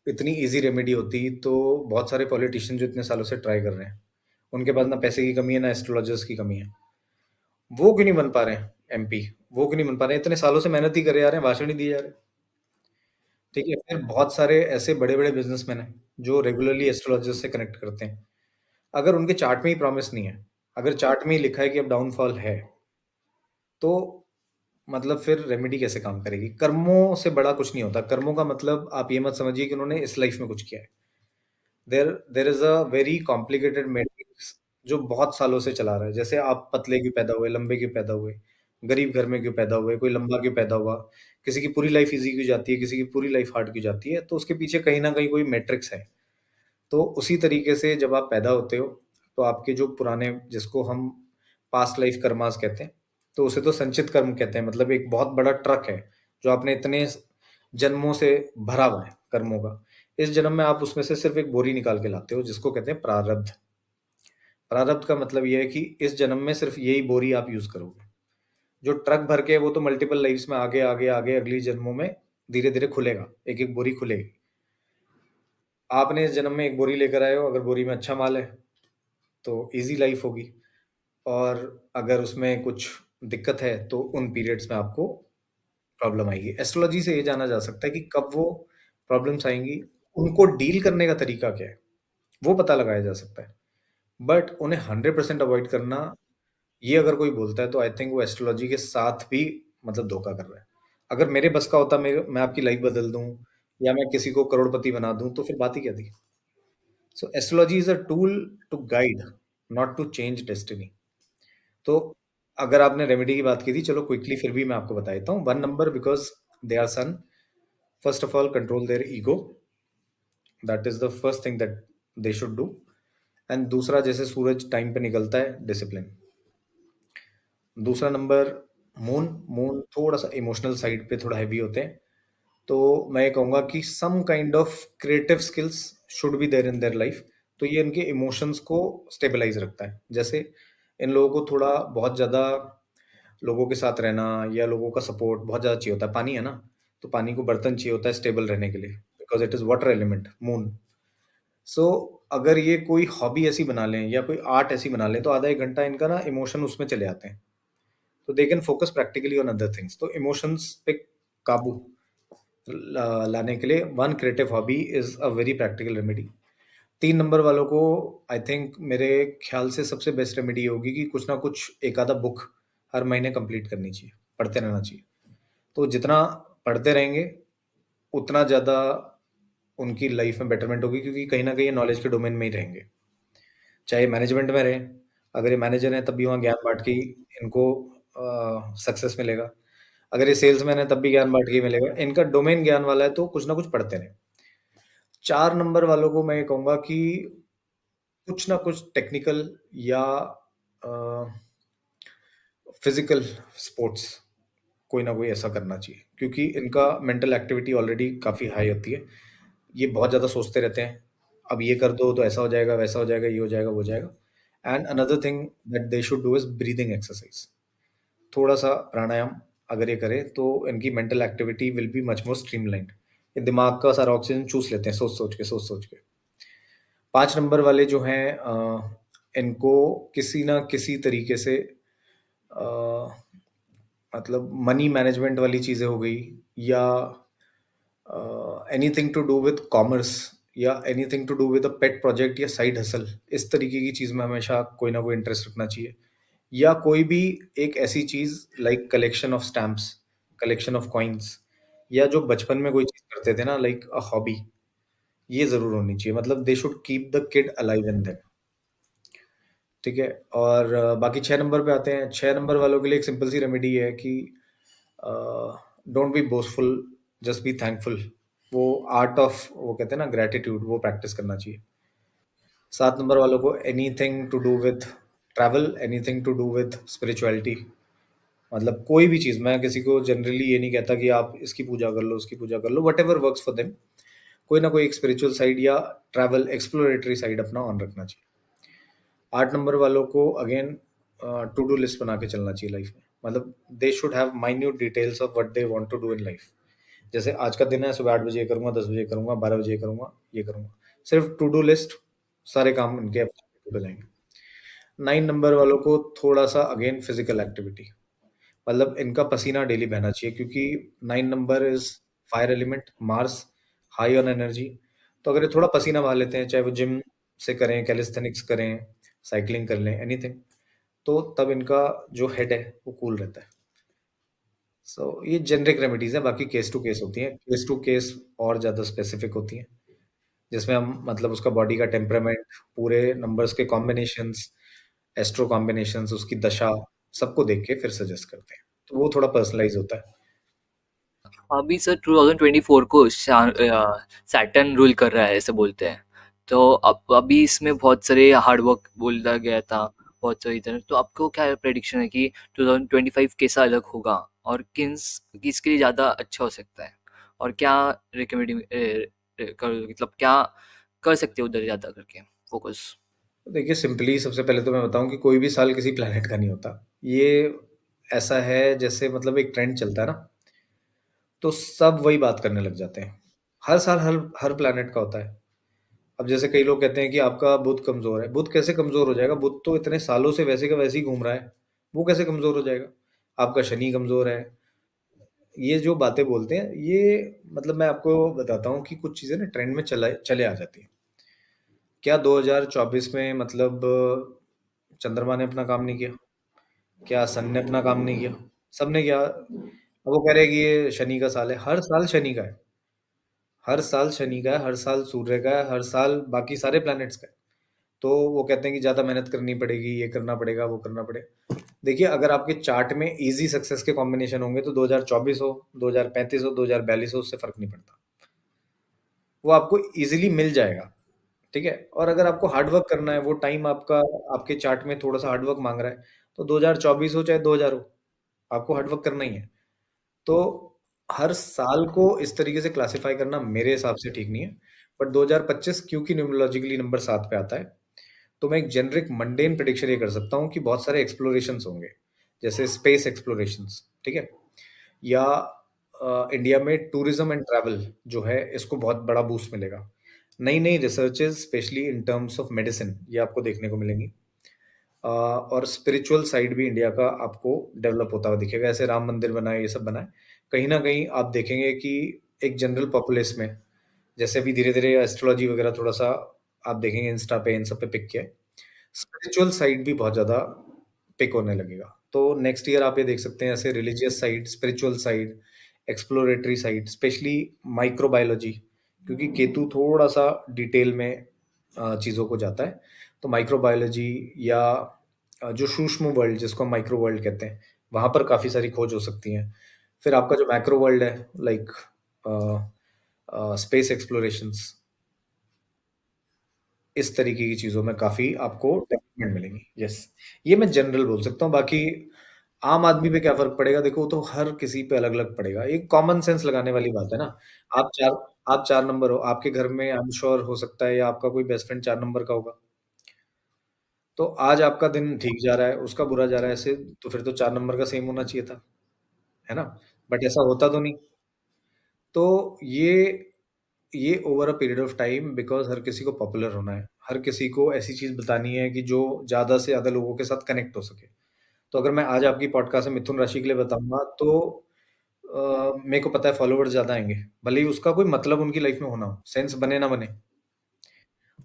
इतनी ईज़ी रेमेडी होती तो बहुत सारे पॉलिटिशियन जो इतने सालों से ट्राई कर रहे हैं, उनके पास ना पैसे की कमी है, ना एस्ट्रोलॉजर्स की कमी है। वो क्यों नहीं बन पा रहे हैं एमपी? वो क्यों नहीं बन पा रहे हैं? इतने सालों से मेहनत ही करे जा रहे हैं, भाषण ही दिए जा रहे हैं। ठीक है? फिर बहुत सारे ऐसे बड़े-बड़े बिज़नेसमैन हैं, जो रेगुलरली एस्ट्रोलॉजर्स से कनेक्ट करते हैं। अगर उनके चार्ट में ही प्रॉमिस नहीं है, अगर चार्ट में ही लिखा है कि अब डाउनफॉल है, तो मतलब फिर रेमेडी कैसे काम करेगी? कर्मों से बड़ा कुछ नहीं होता। कर्मों का मतलब आप ये मत समझिए कि उन्होंने इस लाइफ में कुछ किया है। There there is a very complicated matrix जो बहुत सालों से चला रहा है। जैसे आप पतले क्यों पैदा हुए, लंबे क्यों पैदा हुए, गरीब घर में क्यों पैदा हुए, कोई लंबा क्यों पैदा हुआ, किसी की पूरी लाइफ ईज़ी क्यों जाती है, किसी की पूरी लाइफ हार्ड क्यों जाती है, तो उसके पीछे कहीं न कहीं कोई मैट्रिक्स है। तो उसी तरीके से जब आप पैदा होते हो, तो आपके जो पुराने, जिसको हम पास्ट लाइफ कर्मास कहते हैं, तो उसे तो संचित कर्म कहते हैं। मतलब एक बहुत बड़ा ट्रक है, जो आपने इतने जन्मों से भरा हुआ है कर्मों का। इस जन्म में आप उसमें से सिर्फ़ एक बोरी निकाल के लाते हो, जिसको कहते हैं प्रारब्ध। प्रारब्ध का मतलब ये है कि इस जन्म में सिर्फ़ यही बोरी आप यूज़ करोगे। जो ट्रक भर के है, वो तो मल्टीपल लाइफ़्स में आगे, आगे, आगे अगली जन्मों में धीरे-धीरे खुलेगा, एक-एक बोरी खुलेगी। आपने इस जन्म में एक बोरी लेकर आए हो, अगर बोरी में अच्छा माल है, तो ईज़ी लाइफ़ होगी, और अगर उसमें कुछ दिक्कत है, तो उन पीरियड्स में आपको प्रॉब्लम आएगी। एस्ट्रोलॉजी से ये जाना जा सकता है कि कब वो प्रॉब्लम्स आएँगी, उनको डील करने का तरीका क्या है, वो पता लगाया जा सकता है। बट उन्हें 100% अवॉइड करना, ये अगर कोई बोलता है, तो आई थिंक वो एस्ट्रोलॉजी के साथ भी मतलब धोखा कर रहा है। अगर मेरे बस का होता, मैं आपकी लाइफ़ बदल दूँ या मैं किसी को करोड़पति बना दूँ, तो फिर बात ही क्या थी? So astrology is a tool to guide, not to change destiny. तो अगर आपने रेमेडी की बात की थी, चलो क्विकली फिर भी मैं आपको बता देता हूँ। 1 number, because they are sun, first of all control their ego, that is the first thing that they should do. And दूसरा, जैसे सूरज टाइम पे निकलता है, डिसिप्लिन। दूसरा नंबर, मून। मून थोड़ा-सा इमोशनल साइड पे थोड़ा हेवी होते हैं। तो मैं ये कहूँगा कि some kind of creative skills should be there in their life. तो ये इनके इमोशंस को स्टेबलाइज़ रखता है। जैसे इन लोगों को थोड़ा बहुत ज़्यादा लोगों के साथ रहना या लोगों का सपोर्ट बहुत ज़्यादा चाहिए होता है। पानी है ना, तो पानी को बर्तन चाहिए होता है स्टेबल रहने के लिए, because it is water element, moon. So अगर ये कोई हॉबी ऐसी बना लें या कोई आर्ट ऐसी बना लें, तो आधा 1 घंटा इनका ना इमोशन उसमें चले जाते हैं। तो they can focus practically on other things. तो इमोशंस पे काबू लाने के लिए one creative hobby is a very practical remedy. 3 number वालों को आई थिंक मेरे ख्याल से सबसे बेस्ट रेमेडी होगी कि कुछ ना कुछ एक आधा बुक हर महीने कंप्लीट करनी चाहिए, पढ़ते रहना चाहिए। तो जितना पढ़ते रहेंगे, उतना ज़्यादा उनकी लाइफ में बेटरमेंट होगी, क्योंकि कहीं न कहीं ये नॉलेज के डोमेन में ही रहेंगे। चाहे मैनेजमेंट में रहें, अगर ये मैनेजर हैं तब भी वहाँ ज्ञान बाँट के ही इनको सक्सेस मिलेगा। अगर ये सेल्समैन है तब भी ज्ञान बाँट के ही मिलेगा। इनका डोमेन ज्ञान वाला है, तो कुछ ना कुछ पढ़ते रहें। 4 नंबर वालों को मैं ये कहूँगा कि कुछ ना कुछ टेक्निकल या अ, फिज़िकल स्पोर्ट्स कोई ना कोई ऐसा करना चाहिए, क्योंकि इनका मेंटल एक्टिविटी ऑलरेडी काफ़ी हाई होती है। ये बहुत ज़्यादा सोचते रहते हैं, अब ये कर दो तो ऐसा हो जाएगा, वैसा हो जाएगा, ये हो जाएगा, वो हो जाएगा। And another thing that they should do is breathing exercise. थोड़ा-सा प्राणायाम अगर ये करें, तो इनकी mental activity will be much more streamlined. ये दिमाग का सारा ऑक्सीजन चूस लेते हैं सोच-सोच के, सोच-सोच के। 5 नंबर वाले जो हैं, इनको किसी न किसी तरीके से अ, मतलब मनी मैनेजमेंट वाली चीज़ें हो गई, या anything to do with commerce, या anything to do with a pet project या साइड हसल, इस तरीके की चीज़ में हमेशा कोई ना कोई इंटरेस्ट रखना चाहिए। या कोई भी एक ऐसी चीज़ like collection of stamps, collection of coins, या जो बचपन में कोई चीज़ करते थे ना, लाइक अ हॉबी, ये ज़रूर होनी चाहिए, मतलब they should keep the kid alive in them, ठीक है? और बाकी 6 नंबर पे आते हैं, 6 नंबर वालों के लिए एक सिंपल सी रेमेडी है कि uh, don't be boastful, just be thankful. वो आर्ट ऑफ वो कहते हैं ना ग्रैटिट्यूड, वो प्रैक्टिस करना चाहिए। 7 नंबर वालों को anything to do with travel, anything to do with spirituality, मतलब कोई भी चीज़, मैं किसी को जनरली ये नहीं कहता कि आप इसकी पूजा कर लो, उसकी पूजा कर लो, व्हाटएवर वर्क्स फॉर देम। कोई ना कोई एक स्पिरिचुअल साइड या ट्रैवल एक्सप्लोरेटरी साइड अपना ऑन रखना चाहिए। 8 नंबर वालों को अगेन टू डू लिस्ट बना के चलना चाहिए लाइफ में, मतलब they should have minute details of what they want to do in life. जैसे आज का दिन है, सुबह 8 बजे ये करूँगा, 10 बजे ये करूँगा, 12 बजे ये करूँगा, ये करूँगा। सिर्फ टू डू लिस्ट, सारे काम इनके हो जाएँगे। 9 नंबर वालों को थोड़ा-सा अगेन फिज़िकल एक्टिविटी, मतलब इनका पसीना डेली बहना चाहिए, क्योंकि 9 number is fire element, Mars, high on energy. तो अगर ये थोड़ा पसीना बहा लेते हैं, चाहे वो जिम से करें, कैलिस्थेनिक्स करें, साइक्लिंग कर लें, एनीथिंग, तो तब इनका जो हेड है, वो कूल रहता है। सो ये जेनेरिक रेमेडीज़ हैं, बाकी केस टू केस होती हैं। केस टू केस और ज़्यादा स्पेसिफिक होती हैं, जिसमें हम मतलब उसका बॉडी का टेम्परामेंट, पूरे नंबर्स के कॉम्बिनेशंस, एस्ट्रो कॉम्बिनेशंस, उसकी दशा, सबको देख के फिर सजेस्ट करते हैं। तो वो थोड़ा पर्सनलाइज़ होता है। अभी सर 2024 को सैटर्न रूल कर रहा है ऐसे बोलते हैं। तो अब अभी इसमें बहुत सारे हार्ड वर्क बोला गया था, बहुत सारी तरह। तो आपको क्या प्रेडिक्शन है कि 2025 कैसा अलग होगा और किसके लिए ज़्यादा अच्छा हो सकता है, और क्या रिकमेंड कर मतलब क्या कर सकते हो उधर ज़्यादा करके फोकस? तो देखिए, सिंपली सबसे पहले तो मैं बताऊँ कि कोई भी साल किसी प्लैनेट का नहीं होता। ये ऐसा है जैसे मतलब एक ट्रेंड चलता है ना, तो सब वही बात करने लग जाते हैं। हर साल हर हर प्लैनेट का होता है। अब जैसे कई लोग कहते हैं कि आपका बुध कमज़ोर है। बुध कैसे कमज़ोर हो जाएगा? बुध तो इतने सालों से वैसे का वैसे ही घूम रहा है। वो कैसे कमज़ोर हो जाएगा? आपका शनि कमज़ोर है। ये जो बातें बोलते हैं, ये मतलब मैं आपको बताता हूँ कि कुछ चीज़ें ना ट्रेंड में चला चले आ जाती हैं। क्या 2024 में मतलब चंद्रमा ने अपना काम नहीं किया? क्या सन ने अपना काम नहीं किया? सबने किया। अब वो कह रहे हैं कि ये शनि का साल है। हर साल शनि का है। हर साल शनि का है, हर साल सूर्य का है, हर साल बाकी सारे प्लैनेट्स का है। तो वो कहते हैं कि ज़्यादा मेहनत करनी पड़ेगी, ये करना पड़ेगा, वो करना पड़ेगा। देखिए, अगर आपके चार्ट में ईज़ी सक्सेस के कॉम्बिनेशन होंगे तो 2024 हो, 2035 हो, 2042 हो, उससे फ़र्क नहीं पड़ता। वो आपको ईज़िली मिल जाएगा, ठीक है? और अगर आपको हार्ड वर्क करना है, वो टाइम आपका आपके चार्ट में थोड़ा-सा हार्ड वर्क माँग रहा है, तो 2024 हो चाहे 2000 हो, आपको हार्ड वर्क करना ही है। तो हर साल को इस तरीके से क्लासिफ़ाई करना मेरे हिसाब से ठीक नहीं है। बट 2025 क्योंकि न्यूमरोलॉजिकली नंबर 7 पे आता है, तो मैं एक जेनेरिक मंडेन प्रेडिक्शन ये कर सकता हूँ कि बहुत सारे एक्सप्लोरेशंस होंगे, जैसे स्पेस एक्सप्लोरेशंस, ठीक है? या इंडिया में टूरिज्म एंड ट्रैवल जो है, इसको बहुत बड़ा बूस्ट मिलेगा। नई-नई researches specially in terms of medicine, ये आपको देखने को मिलेंगी। और स्पिरिचुअल साइड भी इंडिया का आपको डेवलप होता हुआ दिखेगा। ऐसे राम मंदिर बना है, ये सब बना है। कहीं न कहीं आप देखेंगे कि एक जनरल पॉपुलेस में, जैसे अभी धीरे-धीरे एस्ट्रोलॉजी वगैरह थोड़ा-सा आप देखेंगे इंस्टा पे, इन सब पे पिक किया है। स्पिरिचुअल साइड भी बहुत ज़्यादा पिक होने लगेगा। तो नेक्स्ट ईयर आप ये देख सकते हैं, ऐसे religious side, spiritual side, exploratory side, specially microbiology, क्योंकि केतु थोड़ा-सा डिटेल में चीज़ों को जाता है। तो माइक्रोबायोलॉजी या जो सूक्ष्म वर्ल्ड जिसको हम माइक्रो वर्ल्ड कहते हैं, वहाँ पर काफ़ी सारी खोज हो सकती हैं। फिर आपका जो मैक्रो वर्ल्ड है, लाइक स्पेस एक्सप्लोरेशंस, इस तरीके की चीज़ों में काफ़ी आपको डेवलपमेंट मिलेंगी। यस, ये मैं जनरल बोल सकता हूँ, बाकी आम आदमी पे क्या फ़र्क पड़ेगा, देखो वो तो हर किसी पे अलग-अलग पड़ेगा। एक कॉमन सेंस लगाने वाली बात है ना। आप 4 आप 4 नंबर हो, आपके घर में आई एम श्योर हो सकता है या आपका कोई बेस्ट फ्रेंड 4 नंबर का होगा। तो आज आपका दिन ठीक जा रहा है, उसका बुरा जा रहा है, ऐसे तो फिर तो 4 नंबर का सेम होना चाहिए था, है ना? बट ऐसा होता तो नहीं। तो ये over a period of time, because हर किसी को पॉपुलर होना है। हर किसी को ऐसी चीज़ बतानी है कि जो ज़्यादा से ज़्यादा लोगों के साथ कनेक्ट हो सके। तो अगर मैं आज आपकी पॉडकास्ट में मिथुन राशि के लिए बताऊँगा तो मेरे को पता है फॉलोवर्स ज़्यादा आएँगे। भले ही उसका कोई मतलब उनकी लाइफ़ में होना हो, सेंस बने ना बने।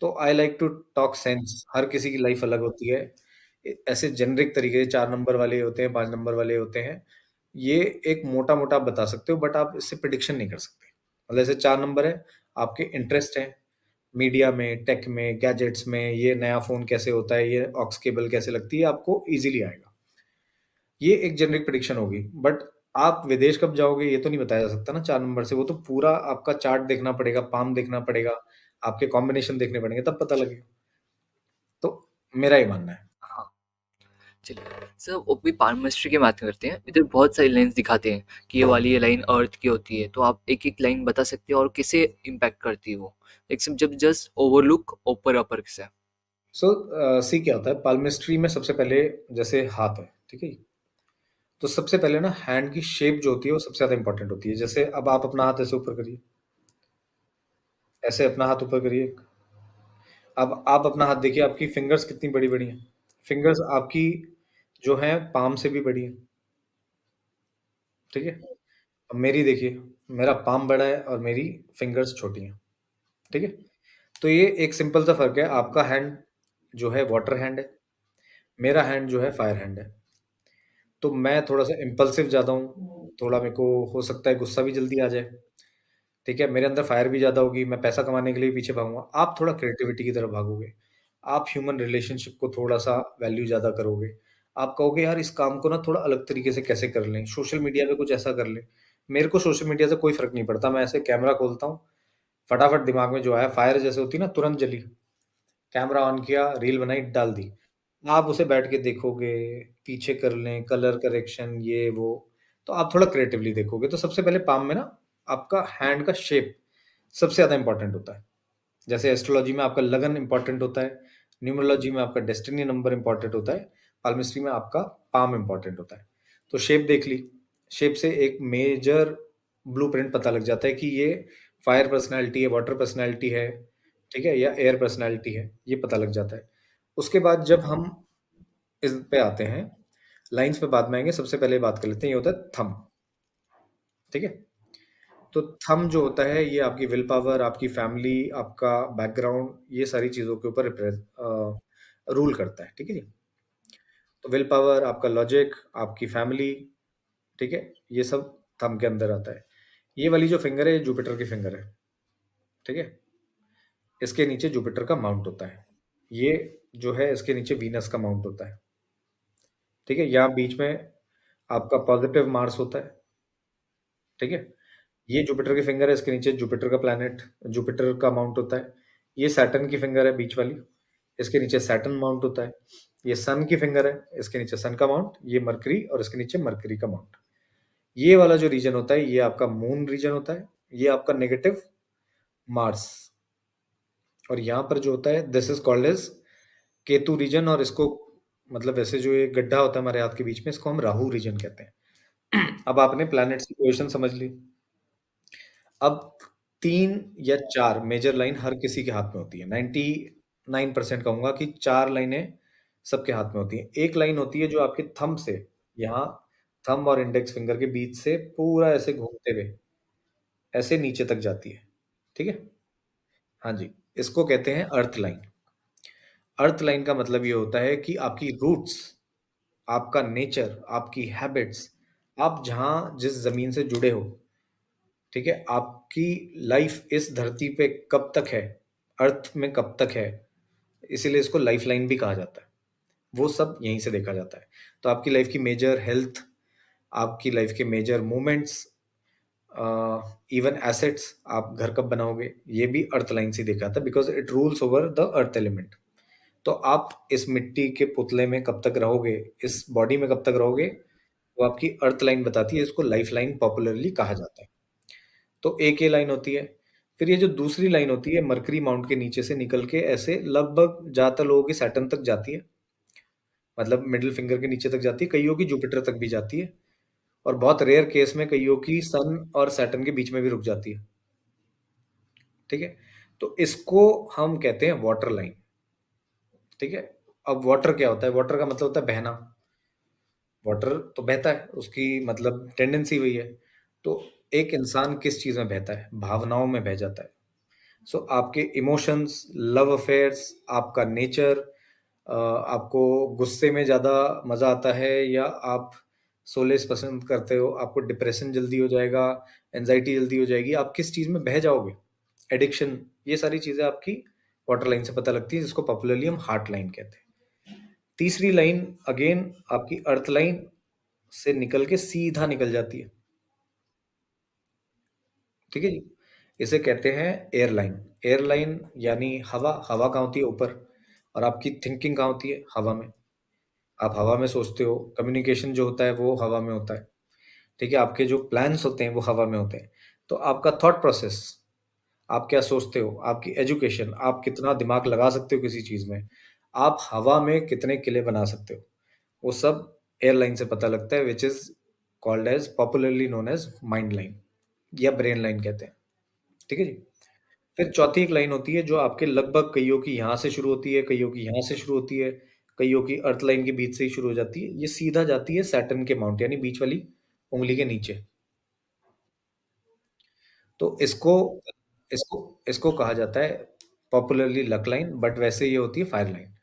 तो I like to talk sense. हर किसी की लाइफ़ अलग होती है। ऐसे जेनेरिक तरीके से 4 नंबर वाले होते हैं, 5 नंबर वाले होते हैं। ये एक मोटा-मोटा आप बता सकते हो, बट आप इससे प्रेडिक्शन नहीं कर सकते। मतलब जैसे 4 नंबर है, आपके इंटरेस्ट हैं, मीडिया में, टेक में, गैजेट्स में, ये नया फ़ोन कैसे होता है, ये ऑक्स केबल कैसे लगती है, आपको ईज़िली आएगा। ये एक जेनेरिक प्रेडिक्शन होगी, बट आप विदेश कब जाओगे ये तो नहीं बताया जा सकता ना 4 नंबर से, वो तो पूरा आपका चार्ट देखना पड़ेगा, पाम देखना पड़ेगा, आपके कॉम्बिनेशन देखने पड़ेंगे तब पता लगेगा। तो मेरा ये मानना है। हाँ, चलिए। सर अभी पाल्मिस्ट्री की बात करते हैं। इधर बहुत सारी लाइन्स दिखाते हैं कि ये वाली ये लाइन अर्थ की होती है, तो आप एक-एक लाइन बता सकते हैं और कैसे इम्पैक्ट करती है वो? एक सिर्फ जब जस्ट ओवरलुक ऊपर अपर से। सो सी क्या होता है पाल्मिस्ट्री में सबसे पहले जैसे हाथ है, ठीक है? तो सबसे पहले ना हैंड की शेप जो होती है वो सबसे ज़्यादा इंपॉर्टेंट होती है। जैसे अब आप अपना हाथ ऐसे ऊपर करिए, ऐसे अपना हाथ ऊपर करिए। अब आप अपना हाथ देखिए आपकी फिंगर्स कितनी बड़ी-बड़ी हैं। फिंगर्स आपकी जो हैं पाम से भी बड़ी हैं, ठीक है? अब मेरी देखिए, मेरा पाम बड़ा है और मेरी फिंगर्स छोटी हैं, ठीक है? तो ये एक सिंपल सा फ़र्क है, आपका हैंड जो है वाटर हैंड है, मेरा हैंड जो है फायर हैंड है। तो मैं थोड़ा-सा इम्पल्सिव ज़्यादा हूँ, थोड़ा मेरे को हो सकता है गुस्सा भी जल्दी आ जाए, ठीक है? मेरे अंदर फायर भी ज़्यादा होगी, मैं पैसा कमाने के लिए पीछे भागूँगा। आप थोड़ा क्रिएटिविटी की तरफ भागोगे, आप ह्यूमन रिलेशनशिप को थोड़ा-सा वैल्यू ज़्यादा करोगे। आप कहोगे यार इस काम को ना थोड़ा अलग तरीके से कैसे कर लें, सोशल मीडिया पे कुछ ऐसा कर लें। मेरे को सोशल मीडिया से कोई फ़र्क नहीं पड़ता, मैं ऐसे कैमरा खोलता हूँ, फटाफट दिमाग में जो आया फायर जैसे होती है ना तुरंत जली, कैमरा ऑन किया, रील बनाई, डाल दी। आप उसे बैठ के देखोगे, पीछे कर लें, कलर करेक्शन ये वो, तो आप थोड़ा क्रिएटिवली देखोगे। तो सबसे पहले पाम में ना आपका हैंड का शेप सबसे ज़्यादा इम्पोर्टेंट होता है। जैसे एस्ट्रोलॉजी में आपका लगन इम्पोर्टेंट होता है, न्यूमरोलॉजी में आपका डेस्टिनी नंबर इम्पोर्टेंट होता है, पाल्मिस्ट्री में आपका पाम इम्पोर्टेंट होता है। तो शेप देख ली, शेप से एक मेजर ब्लूप्रिंट पता लग जाता है कि ये फायर पर्सनैलिटी है, वाटर पर्सनैलिटी है, ठीक है? या एयर पर्सनैलिटी है, ये पता लग जाता है। उसके बाद जब हम इस पे आते हैं, लाइन्स पे बाद में आएँगे, सबसे पहले बात कर लेते हैं, ये होता है थंब, ठीक है? तो थंब जो होता है, ये आपकी विल पावर, आपकी फैमिली, आपका बैकग्राउंड, ये सारी चीज़ों के ऊपर रूल करता है, ठीक है जी? तो विल पावर, आपका लॉजिक, आपकी फैमिली, ठीक है? ये सब थंब के अंदर आता है। ये वाली जो फिंगर है, ये जुपिटर की फिंगर है, ठीक है? इसके नीचे जुपिटर का माउंट होता है। ये जो है, इसके नीचे वीनस का माउंट होता है, ठीक है? यहाँ बीच में आपका पॉज़िटिव मार्स होता है, ठीक है? ये जुपिटर की फिंगर है, इसके नीचे जुपिटर का प्लैनेट जुपिटर का माउंट होता है। ये सैटर्न की फिंगर है बीच वाली, इसके नीचे सैटर्न माउंट होता है। ये सन की फिंगर है, इसके नीचे सन का माउंट, ये मरकरी और इसके नीचे मरकरी का माउंट। ये वाला जो रीजन होता है, ये आपका मून रीजन होता है, ये आपका नेगेटिव मार्स और यहाँ पर जो होता है this is called as Ketu region और इसको मतलब वैसे जो ये गड्ढा होता है हमारे हाथ के बीच में, इसको हम राहु रीजन कहते हैं। अब आपने प्लैनेट्स की पोज़ीशन समझ ली। अब 3 या 4 मेजर लाइन हर किसी के हाथ में होती है। 99% कहूँगा कि 4 लाइनें सबके हाथ में होती हैं। एक लाइन होती है जो आपके थंब से यहाँ थंब और इंडेक्स फिंगर के बीच से पूरा ऐसे घूमते हुए ऐसे नीचे तक जाती है। ठीक है? हाँ जी, इसको कहते हैं अर्थ लाइन। अर्थ लाइन का मतलब ये होता है कि आपकी रूट्स, आपका नेचर, आपकी हैबिट्स, आप जहाँ जिस ज़मीन से जुड़े हो, ठीक है? आपकी लाइफ इस धरती पे कब तक है, अर्थ में कब तक है, इसीलिए इसको लाइफ़लाइन भी कहा जाता है। वो सब यहीं से देखा जाता है। तो आपकी लाइफ की मेजर हेल्थ, आपकी लाइफ के मेजर मोमेंट्स इवन एसेट्स आप घर कब बनाओगे, ये भी अर्थ लाइन से देखा जाता है because it rules over the earth element. तो आप इस मिट्टी के पुतले में कब तक रहोगे, इस बॉडी में कब तक रहोगे, वो आपकी अर्थ लाइन बताती है, इसको लाइफ लाइन पॉपुलरली कहा जाता है। तो एक ये लाइन होती है। फिर ये जो दूसरी लाइन होती है मरकरी माउंट के नीचे से निकल के ऐसे लगभग ज़्यादातर लोगों की सैटर्न तक जाती है। मतलब मिडल फिंगर के नीचे तक जाती है, कइयों की जुपिटर तक भी जाती है और बहुत रेयर केस में कइयों की सन और सैटर्न के बीच में भी रुक जाती है। ठीक है? तो इसको हम कहते हैं वाटर लाइन। ठीक है? अब वाटर क्या होता है? वाटर का मतलब होता है बहना। वाटर तो बहता है, उसकी मतलब टेंडेंसी वही है। तो एक इंसान किस चीज़ में बहता है? भावनाओं में बह जाता है। सो आपके इमोशंस, लव अफेयर्स, आपका नेचर आपको गुस्से में ज़्यादा मज़ा आता है या आप सोलेस पसंद करते हो, आपको डिप्रेशन जल्दी हो जाएगा, एंग्ज़ायटी जल्दी हो जाएगी, आप किस चीज़ में बह जाओगे, एडिक्शन, ये सारी चीज़ें आपकी वाटर लाइन से पता लगती है, जिसको पॉपुलरली हम हार्ट लाइन कहते हैं। तीसरी लाइन अगेन आपकी अर्थ लाइन से निकल के सीधा निकल जाती है। ठीक है जी? इसे कहते हैं एयरलाइन। एयरलाइन यानी हवा, हवा कहाँ होती है? ऊपर। और आपकी थिंकिंग कहाँ होती है? हवा में। आप हवा में सोचते हो, कम्युनिकेशन जो होता है वो हवा में होता है। ठीक है? आपके जो प्लान्स होते हैं वो हवा में होते हैं। तो आपका थॉट प्रोसेस, आप क्या सोचते हो, आपकी एजुकेशन, आप कितना दिमाग लगा सकते हो किसी चीज़ में, आप हवा में कितने किले बना सकते हो, वो सब एयरलाइन से पता लगता है, which is called as popularly known as mind line या ब्रेन लाइन कहते हैं। ठीक है जी? फिर चौथी एक लाइन होती है जो आपके लगभग कइयों की यहाँ से शुरू होती है, कइयों की यहाँ से शुरू होती है, कइयों की अर्थ लाइन के बीच से ही शुरू हो जाती है। ये सीधा जाती है सैटर्न के माउंट यानी बीच वाली उँगली के नीचे। तो इसको इसको इसको कहा जाता है पॉपुलरली लक लाइन, बट वैसे ये होती है फायर लाइन।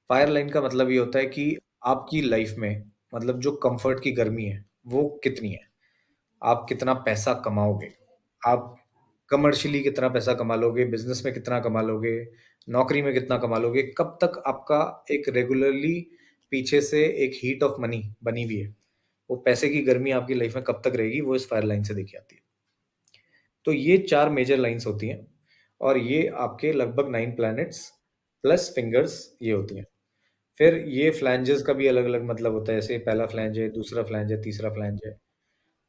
फायर लाइन का मतलब ये होता है कि आपकी लाइफ में मतलब जो कंफर्ट की गर्मी है, वो कितनी है? आप कितना पैसा कमाओगे? आप कमर्शियली कितना पैसा कमा लोगे? बिज़नेस में कितना कमा लोगे? नौकरी में कितना कमा लोगे? कब तक आपका एक रेगुलरली पीछे से एक हीट ऑफ मनी बनी हुई है? वो पैसे की गर्मी आपकी लाइफ में कब तक रहेगी? वो इस फायर लाइन से देखी जाती है। तो ये 4 मेजर लाइन्स होती हैं और ये आपके लगभग 9 प्लैनेट्स प्लस फिंगर्स ये होती हैं। फिर ये फ्लैंजेस का भी अलग-अलग मतलब होता है, जैसे पहला फ्लैंज है, दूसरा फ्लैंज है, तीसरा फ्लैंज है।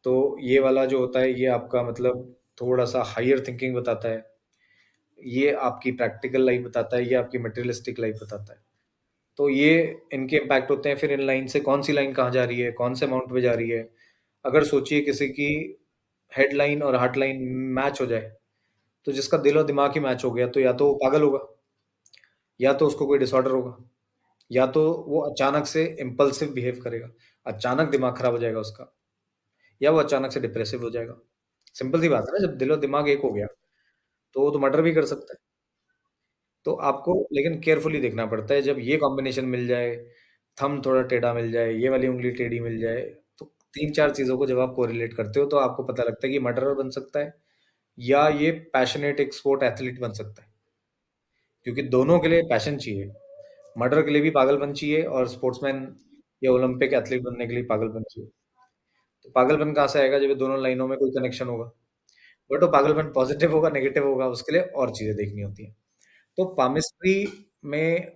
तो ये वाला जो होता है, ये आपका मतलब थोड़ा-सा हायर थिंकिंग बताता है। ये आपकी प्रैक्टिकल लाइफ़ बताता है, ये आपकी मटेरियलिस्टिक लाइफ़ बताता है। तो ये इनके इम्पैक्ट होते हैं, फिर इन लाइन से कौन-सी लाइन कहाँ जा रही है, कौन से अमाउंट पे जा रही है। अगर सोचिए किसी की हेडलाइन और हार्ट लाइन मैच हो जाए, तो जिसका दिल और दिमाग ही मैच हो गया, तो या तो वो पागल होगा, या तो उसको कोई डिसऑर्डर होगा, या तो वो अचानक से इम्पल्सिव बिहेव करेगा, अचानक दिमाग खराब हो जाएगा उसका, या वो अचानक से डिप्रेसिव हो जाएगा। सिंपल सी बात है ना, जब दिल और दिमाग एक हो गया, तो वो तो मर्डर भी कर सकता है। तो आपको लेकिन केयरफुली देखना पड़ता है, जब ये कॉम्बिनेशन मिल जाए, थंब थोड़ा टेढ़ा मिल जाए, ये वाली उँगली टेढ़ी मिल जाए, तो 3-4 चीज़ों को जब आप कोरिलेट करते हो, तो आपको पता लगता है कि मर्डरर बन सकता है या ये पैशनेट एक स्पोर्ट एथलीट बन सकता है। क्योंकि दोनों के लिए पैशन चाहिए। मर्डर के लिए भी पागलपन चाहिए और स्पोर्ट्समैन या ओलंपिक एथलीट बनने के लिए पागलपन चाहिए। तो पागलपन कहाँ से आएगा जब ये दोनों लाइनों में कोई कनेक्शन होगा। बट वो पागलपन पॉज़िटिव होगा, नेगेटिव होगा, उसके लिए और चीज़ें देखनी होती हैं। तो पामिस्ट्री में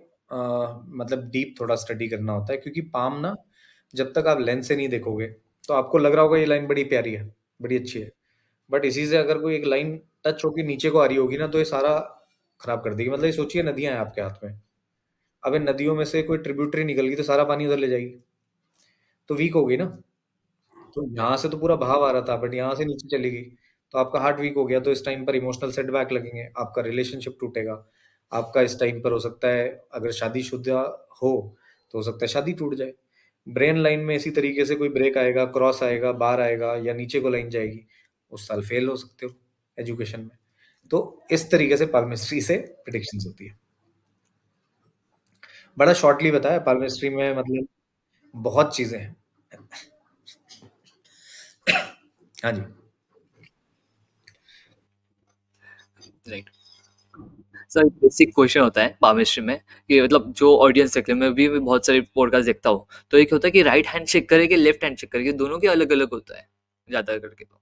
मतलब डीप थोड़ा स्टडी करना होता है क्योंकि पाम ना जब तक आप लेंस से नहीं देखोगे, तो आपको लग रहा होगा ये लाइन बड़ी प्यारी है, बड़ी अच्छी है। बट इसी से अगर कोई एक लाइन टच होके नीचे को आ रही होगी ना, तो ये सारा खराब कर देगी। मतलब ये सोचिए नदियाँ हैं आपके हाथ में। अब इन नदियों में से कोई ट्रिब्यूटरी निकल गई तो सारा पानी उधर ले जाएगी, तो वीक हो गई ना। तो यहाँ से तो पूरा बहाव आ रहा था बट यहाँ से नीचे चली गई, तो आपका हार्ट वीक हो गया, तो इस टाइम पर इमोशनल सेटबैक लगेंगे, आपका रिलेशनशिप टूटेगा। आपका इस टाइम पर हो सकता है अगर शादीशुदा हो, तो हो सकता है शादी टूट जाए। ब्रेन लाइन में इसी तरीके से कोई ब्रेक आएगा, क्रॉस आएगा, बार आएगा या नीचे को लाइन जाएगी, उस साल फेल हो सकते हो एजुकेशन में। तो इस तरीके से पाल्मिस्ट्री से प्रेडिक्शंस होती है। बड़ा शॉर्टली बताया पाल्मिस्ट्री में मतलब बहुत चीज़ें हैं। हाँ जी। राइट। सर बेसिक क्वेश्चन होता है पामिस्ट्री में कि मतलब जो ऑडियंस देखते हैं, मैं भी बहुत सारे पॉडकास्ट देखता हूँ, तो एक होता है कि राइट हैंड चेक करे कि लेफ्ट हैंड चेक करे, दोनों के अलग अलग होता है ज्यादा करके। तो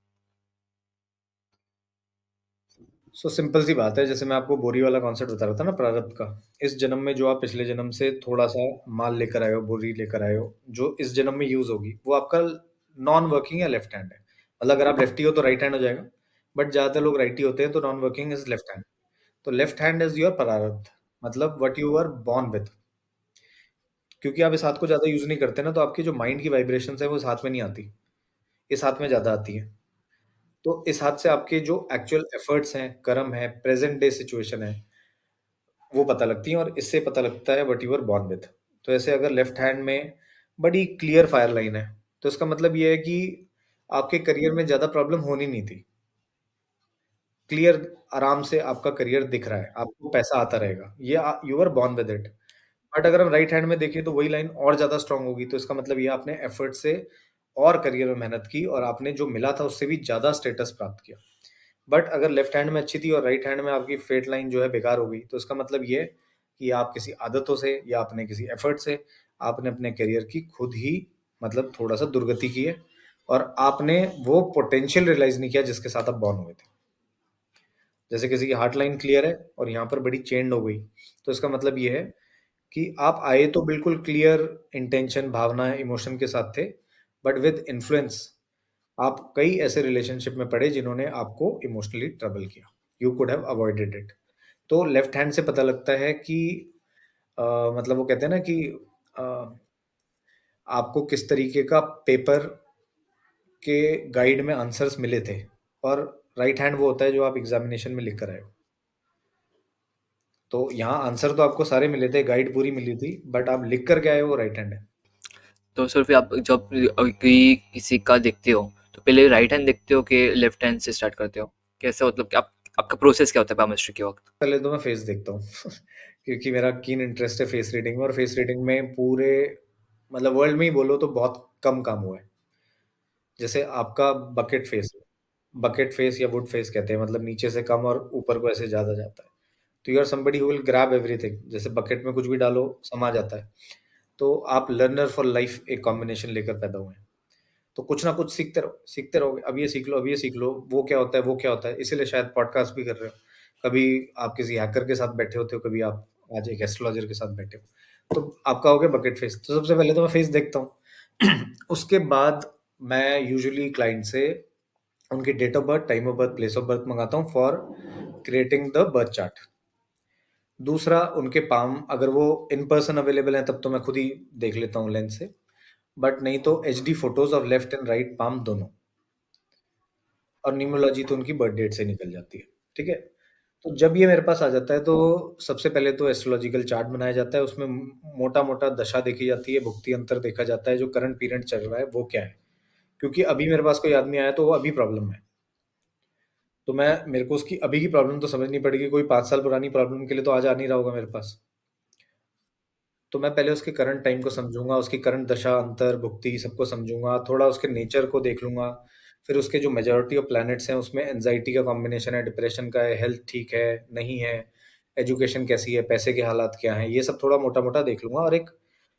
सो सिंपल सी बात है, जैसे मैं आपको बोरी वाला कॉन्सेप्ट बता रहा था ना प्रारब्ध का। इस जन्म में जो आप पिछले जन्म से थोड़ा-सा माल लेकर आए हो, बोरी लेकर आए हो, जो इस जन्म में यूज़ होगी, वो आपका नॉन वर्किंग या लेफ्ट हैंड है। मतलब अगर आप लेफ्टी हो तो राइट हैंड हो जाएगा, बट ज़्यादातर लोग राइटी होते हैं तो non working is left hand. तो लेफ्ट हैंड इज़ योर प्रारब्ध, मतलब what you are born with. क्योंकि आप इस हाथ को ज़्यादा यूज़ नहीं करते ना, तो आपकी जो माइंड की वाइब्रेशंस है वो इस हाथ में नहीं आती, इस हाथ में ज़्यादा आती है। तो इस हाथ से आपके जो एक्चुअल एफर्ट्स हैं, कर्म है, प्रेज़ेंट डे सिचुएशन है, वो पता लगती हैं और इससे पता लगता है what you are born with. तो ऐसे अगर लेफ्ट हैंड में बड़ी क्लियर फायर लाइन है, तो इसका मतलब ये है कि आपके करियर में ज़्यादा प्रॉब्लम होनी नहीं थी। क्लियर आराम से आपका करियर दिख रहा है, आपको पैसा आता रहेगा। ये you are born with it. But अगर हम राइट हैंड में देखें तो वही लाइन और ज़्यादा स्ट्रॉन्ग होगी, तो इसका मतलब ये आपने एफर्ट से और करियर में मेहनत की और आपने जो मिला था उससे भी ज़्यादा स्टेटस प्राप्त किया। बट अगर लेफ्ट हैंड में अच्छी थी और राइट हैंड में आपकी फेट लाइन जो है बेकार हो गई, तो इसका मतलब ये है कि आप किसी आदतों से या अपने किसी एफर्ट से आपने अपने करियर की खुद ही मतलब थोड़ा-सा दुर्गति की है और आपने वो पोटेंशियल रियलाइज़ नहीं किया जिसके साथ आप बॉर्न हुए थे। जैसे किसी की हार्ट लाइन क्लियर है और यहाँ पर बड़ी चेंड हो गई, तो इसका मतलब ये है कि आप आए तो बिल्कुल क्लियर इंटेंशन, भावना, इमोशन के साथ थे, बट विद इन्फ्लुएंस आप कई ऐसे रिलेशनशिप में पड़े जिन्होंने आपको इमोशनली ट्रबल किया। You could have avoided it. तो लेफ्ट हैंड से पता लगता है कि अ, मतलब वो कहते हैं ना कि अ, आपको किस तरीके का पेपर के गाइड में आंसर्स मिले थे और राइट हैंड वो होता है जो आप एग्जामिनेशन में लिख कर आए हो। तो यहाँ आंसर तो आपको सारे मिले थे, गाइड पूरी मिली थी, बट आप लिख कर के आए हो वो राइट हैंड है। तो सर फिर आप जब कोई किसी का देखते हो तो पहले राइट हैंड देखते हो कि लेफ्ट हैंड से स्टार्ट करते हो? कैसे मतलब कि आप आपका प्रोसेस क्या होता है पामस्ट्री के वक़्त? पहले तो मैं फेस देखता हूँ क्योंकि मेरा कीन इंटरेस्ट है फेस रीडिंग में और फेस रीडिंग में पूरे मतलब वर्ल्ड में ही बोलो तो बहुत कम काम हुआ है। जैसे आपका बकेट फेस या वुड फेस कहते हैं, मतलब नीचे से कम और ऊपर को ऐसे ज़्यादा जाता है। तो you are somebody who will grab everything, जैसे बकेट में कुछ भी डालो समा जाता है। तो आप लर्नर फॉर लाइफ एक कॉम्बिनेशन लेकर पैदा हुए हैं। तो कुछ ना कुछ सीखते रहोगे। अब ये सीख लो, अब ये सीख लो, वो क्या होता है, वो क्या होता है। इसीलिए शायद पॉडकास्ट भी कर रहे हो। कभी आप किसी हैकर के साथ बैठे होते हो, कभी आप आज एक एस्ट्रोलॉजर के साथ बैठे हो। तो आपका हो गया बकेट फेस। तो सबसे पहले तो मैं फेस देखता हूँ। उसके बाद मैं यूजुअली क्लाइंट से उनकी date of birth, time of birth, place of birth मंगाता हूँ for creating the birth chart. दूसरा उनके पाम, अगर वो इन पर्सन अवेलेबल हैं तब तो मैं खुद ही देख लेता हूँ लेंस से, बट नहीं तो HD photos of left and right palm दोनों। और न्यूमरोलॉजी तो उनकी बर्थ डेट से निकल जाती है। ठीक है? तो जब ये मेरे पास आ जाता है तो सबसे पहले तो एस्ट्रोलॉजिकल चार्ट बनाया जाता है, उसमें मोटा-मोटा दशा देखी जाती है, भुक्ति अंतर देखा जाता है, जो करंट पीरियड चल रहा है वो क्या है? क्योंकि अभी मेरे पास कोई आदमी आया तो वो अभी प्रॉब्लम है। तो मेरे को उसकी अभी की प्रॉब्लम तो समझनी पड़ेगी, कोई 5 साल पुरानी प्रॉब्लम के लिए तो आज आ नहीं रहा होगा मेरे पास। तो मैं पहले उसके करंट टाइम को समझूँगा, उसकी करंट दशा, अंतर, भुक्ति सबको समझूँगा, थोड़ा उसके नेचर को देख लूँगा। फिर उसके जो मेजॉरिटी ऑफ प्लैनेट्स हैं, उसमें एंग्ज़ायटी का कॉम्बिनेशन है, डिप्रेशन का है, हेल्थ ठीक है, नहीं है, एजुकेशन कैसी है, पैसे के हालात क्या हैं, ये सब थोड़ा मोटा-मोटा देख लूँगा। और एक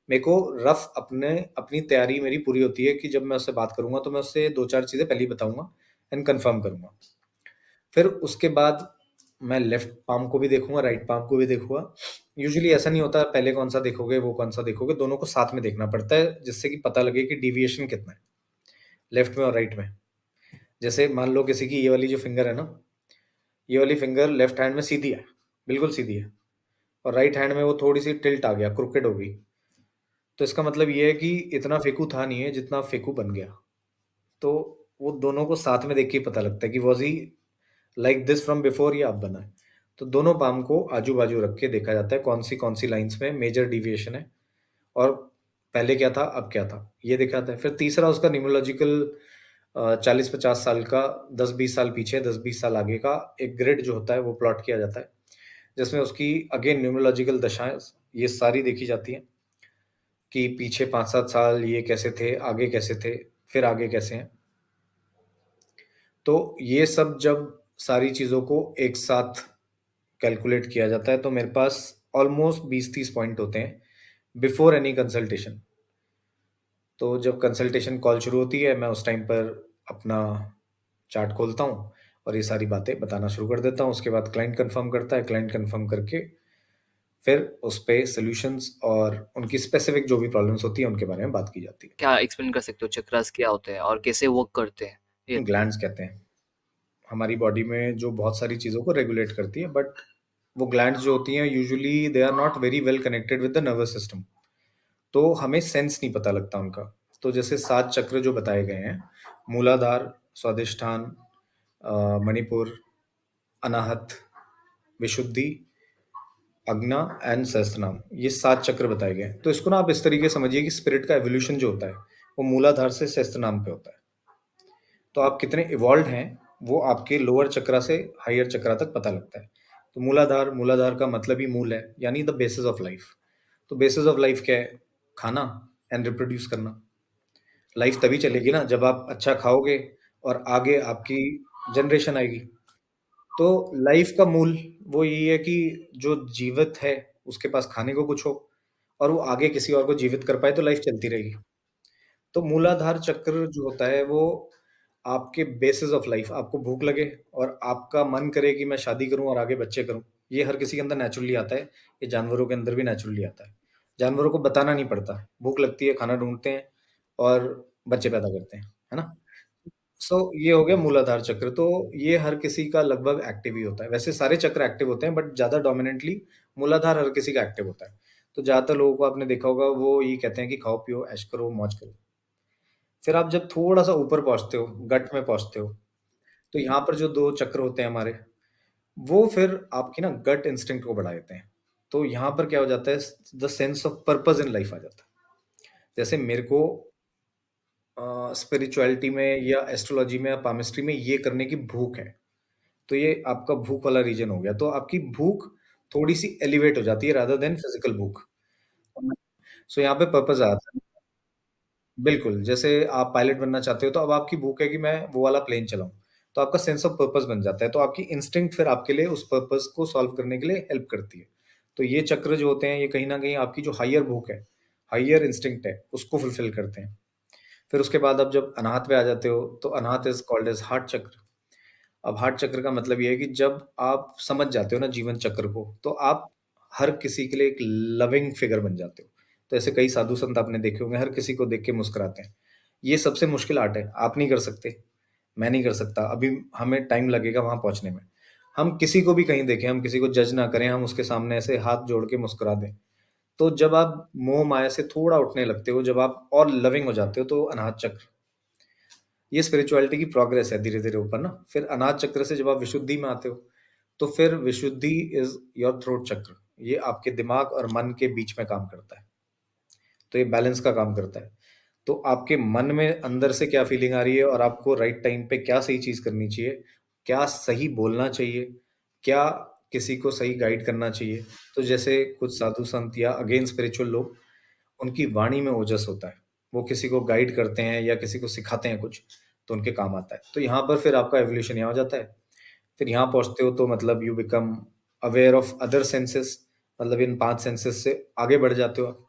मेरे को रफ़ अपनी तैयारी मेरी पूरी होती है कि जब मैं उससे बात करूँगा, तो मैं उससे 2-4 चीज़ें पहले ही बताऊँगा एंड कन्फर्म करूँगा। फिर उसके बाद मैं लेफ्ट पाम को भी देखूँगा, राइट पाम को भी देखूँगा। यूजुअली ऐसा नहीं होता पहले कौन-सा देखोगे, वो कौन-सा देखोगे, दोनों को साथ में देखना पड़ता है जिससे कि पता लगे कि डेविएशन कितना है, लेफ्ट में और राइट में। जैसे मान लो किसी की ये वाली जो फिंगर है ना, ये वाली फिंगर लेफ्ट हैंड में सीधी है, बिल्कुल सीधी है और राइट हैंड में वो थोड़ी-सी टिल्ट आ गया, क्रूकेड हो गई। तो इसका मतलब ये है कि इतना फेंकू था नहीं है जितना फेंकू बन गया। तो वो दोनों को साथ में देख के ही पता लगता है कि was he like this from before या अब बना है। तो दोनों पाम को आजू-बाजू रख के देखा जाता है कौन-सी लाइन्स में मेजर डेविएशन है और पहले क्या था, अब क्या था, ये देखा जाता है। फिर तीसरा उसका न्यूमरोलॉजिकल 40-50 साल का, 10-20 साल पीछे, 10-20 साल आगे का एक ग्रिड जो होता है वो प्लॉट किया जाता है, जिसमें उसकी अगेन न्यूमरोलॉजिकल दशाएँ ये सारी देखी जाती हैं कि पीछे 5-7 साल ये कैसे थे, आगे कैसे थे, फिर आगे कैसे हैं। तो ये सब जब सारी चीज़ों को एक साथ कैलकुलेट किया जाता है तो मेरे पास ऑलमोस्ट 20-30 पॉइंट होते हैं बिफोर एनी कंसल्टेशन। तो जब कंसल्टेशन कॉल शुरू होती है मैं उस टाइम पर अपना चार्ट खोलता हूँ और ये सारी बातें बताना शुरू कर देता हूँ। उसके बाद क्लाइंट कंफर्म करता है, क्लाइंट कंफर्म करके फिर उस पे सॉल्यूशंस और उनकी स्पेसिफिक जो भी प्रॉब्लम्स होती हैं उनके बारे में बात की जाती क्या एक्सप्लेन कर सकते हो चक्रास क्या होते हैं और कैसे वर्क करते हैं? ये है। ग्लैंड्स कहते हैं हमारी बॉडी में जो बहुत सारी चीज़ों को रेगुलेट करती है, बट वो ग्लैंड्स जो होती हैं usually they are not very well connected with the nervous system. तो हमें सेंस नहीं पता लगता उनका। तो जैसे 7 चक्र जो बताए गए हैं, मूलाधार, स्वादिष्ठान, मणिपुर, अनाहत, विशुद्धि, अग्ना एंड सहस्त्रनाम, ये 7 चक्र बताए गए हैं। तो इसको ना आप इस तरीके से समझिए कि स्पिरिट का एवोल्यूशन जो होता है, वो मूलाधार से सहस्त्रनाम पे होता है। तो आप कितने इवॉल्व्ड हैं, वो आपके लोअर चक्रा से हायर चक्रा तक पता लगता है। तो मूलाधार का मतलब ही मूल है, यानी द बेसिस ऑफ लाइफ। तो बेसिस ऑफ लाइफ क्या है? खाना एंड रिप्रोड्यूस करना। लाइफ तभी चलेगी ना जब आप अच्छा खाओगे और आगे आपकी जनरेशन आएगी। तो लाइफ का मूल वो यही है कि जो जीवित है, उसके पास खाने को कुछ हो और वो आगे किसी और को जीवित कर पाए तो लाइफ चलती रहेगी। तो मूलाधार चक्र जो होता है वो आपके बेसिस ऑफ लाइफ आपको भूख लगे और आपका मन करे कि मैं शादी करूं और आगे बच्चे करूं, ये हर किसी के अंदर नेचुरली आता है। ये जानवरों के अंदर भी नेचुरली आता है। जानवरों को बताना नहीं पड़ता, भूख लगती है खाना ढूंढते हैं और बच्चे पैदा करते हैं, है ना? सो ये हो गया मूलाधार चक्र। तो ये हर किसी का लगभग एक्टिव ही होता है। वैसे सारे चक्र एक्टिव होते हैं बट ज्यादा डोमिनेंटली मूलाधार हर किसी का एक्टिव होता है। तो ज्यादातर लोगों को आपने देखा होगा वो ये कहते हैं कि खाओ पियो ऐश करो मौज करो। फिर आप जब थोड़ा-सा ऊपर पहुँचते हो, गट में पहुँचते हो, तो यहाँ पर जो 2 चक्र होते हैं हमारे, वो फिर आपकी ना गट इंस्टिंक्ट को बढ़ा देते हैं। तो यहाँ पर क्या हो जाता है the sense of purpose in life आ जाता है। जैसे मेरे को स्पिरिचुअलिटी में या एस्ट्रोलॉजी में या पामिस्ट्री में ये करने की भूख है। तो ये आपका भूख वाला रीजन हो गया। तो आपकी भूख थोड़ी-सी एलिवेट हो जाती है रादर देन फिजिकल भूख। सो यहाँ पे पर्पस आ जाता है। बिल्कुल, जैसे आप पायलट बनना चाहते हो तो अब आपकी भूख है कि मैं वो वाला प्लेन चलाऊँ। तो आपका सेंस ऑफ पर्पस बन जाता है। तो आपकी इंस्टिंक्ट फिर आपके लिए उस पर्पस को सॉल्व करने के लिए हेल्प करती है। तो ये चक्र जो होते हैं ये कहीं न कहीं आपकी जो हायर भूख है, हायर इंस्टिंक्ट है, उसको फुलफिल करते हैं। फिर उसके बाद आप जब अनाहत पे आ जाते हो, तो अनाहत इज़ कॉल्ड एज़ हार्ट चक्र। अब हार्ट चक्र का मतलब ये है कि जब आप समझ जाते हो ना जीवन चक्र को, तो आप हर किसी के लिए एक लविंग फिगर बन जाते हो। तो ऐसे कई साधु संत आपने देखे होंगे, हर किसी को देख के मुस्कुराते हैं। ये सबसे मुश्किल आर्ट है, आप नहीं कर सकते, मैं नहीं कर सकता, अभी हमें टाइम लगेगा वहाँ पहुँचने में। हम किसी को भी कहीं देखें, हम किसी को जज ना करें, हम उसके सामने ऐसे हाथ जोड़ के मुस्कुरा दें। तो जब आप मोह-माया से थोड़ा उठने लगते हो, जब आप और लविंग हो जाते हो, तो अनाहत चक्र ये स्पिरिचुअलिटी की प्रोग्रेस है धीरे-धीरे ऊपर ना। फिर अनाहत चक्र से जब आप विशुद्धि में आते हो, तो फिर विशुद्धि इज़ योर थ्रोट चक्र। ये आपके दिमाग और मन के बीच में काम करता है। तो ये बैलेंस का काम करता है। तो आपके मन में अंदर से क्या फीलिंग आ रही है और आपको राइट टाइम पे क्या सही चीज़ करनी चाहिए, क्या सही बोलना चाहिए, क्या किसी को सही गाइड करना चाहिए। तो जैसे कुछ साधु संत या अगेन स्पिरिचुअल लोग, उनकी वाणी में ओजस होता है। वो किसी को गाइड करते हैं या किसी को सिखाते हैं कुछ, तो उनके काम आता है। तो यहाँ पर फिर आपका एवोल्यूशन यहाँ हो जाता है। फिर यहाँ पहुँचते हो तो मतलब you become aware of other senses, मतलब इन 5 सेंसेस से आगे बढ़ जाते हो आप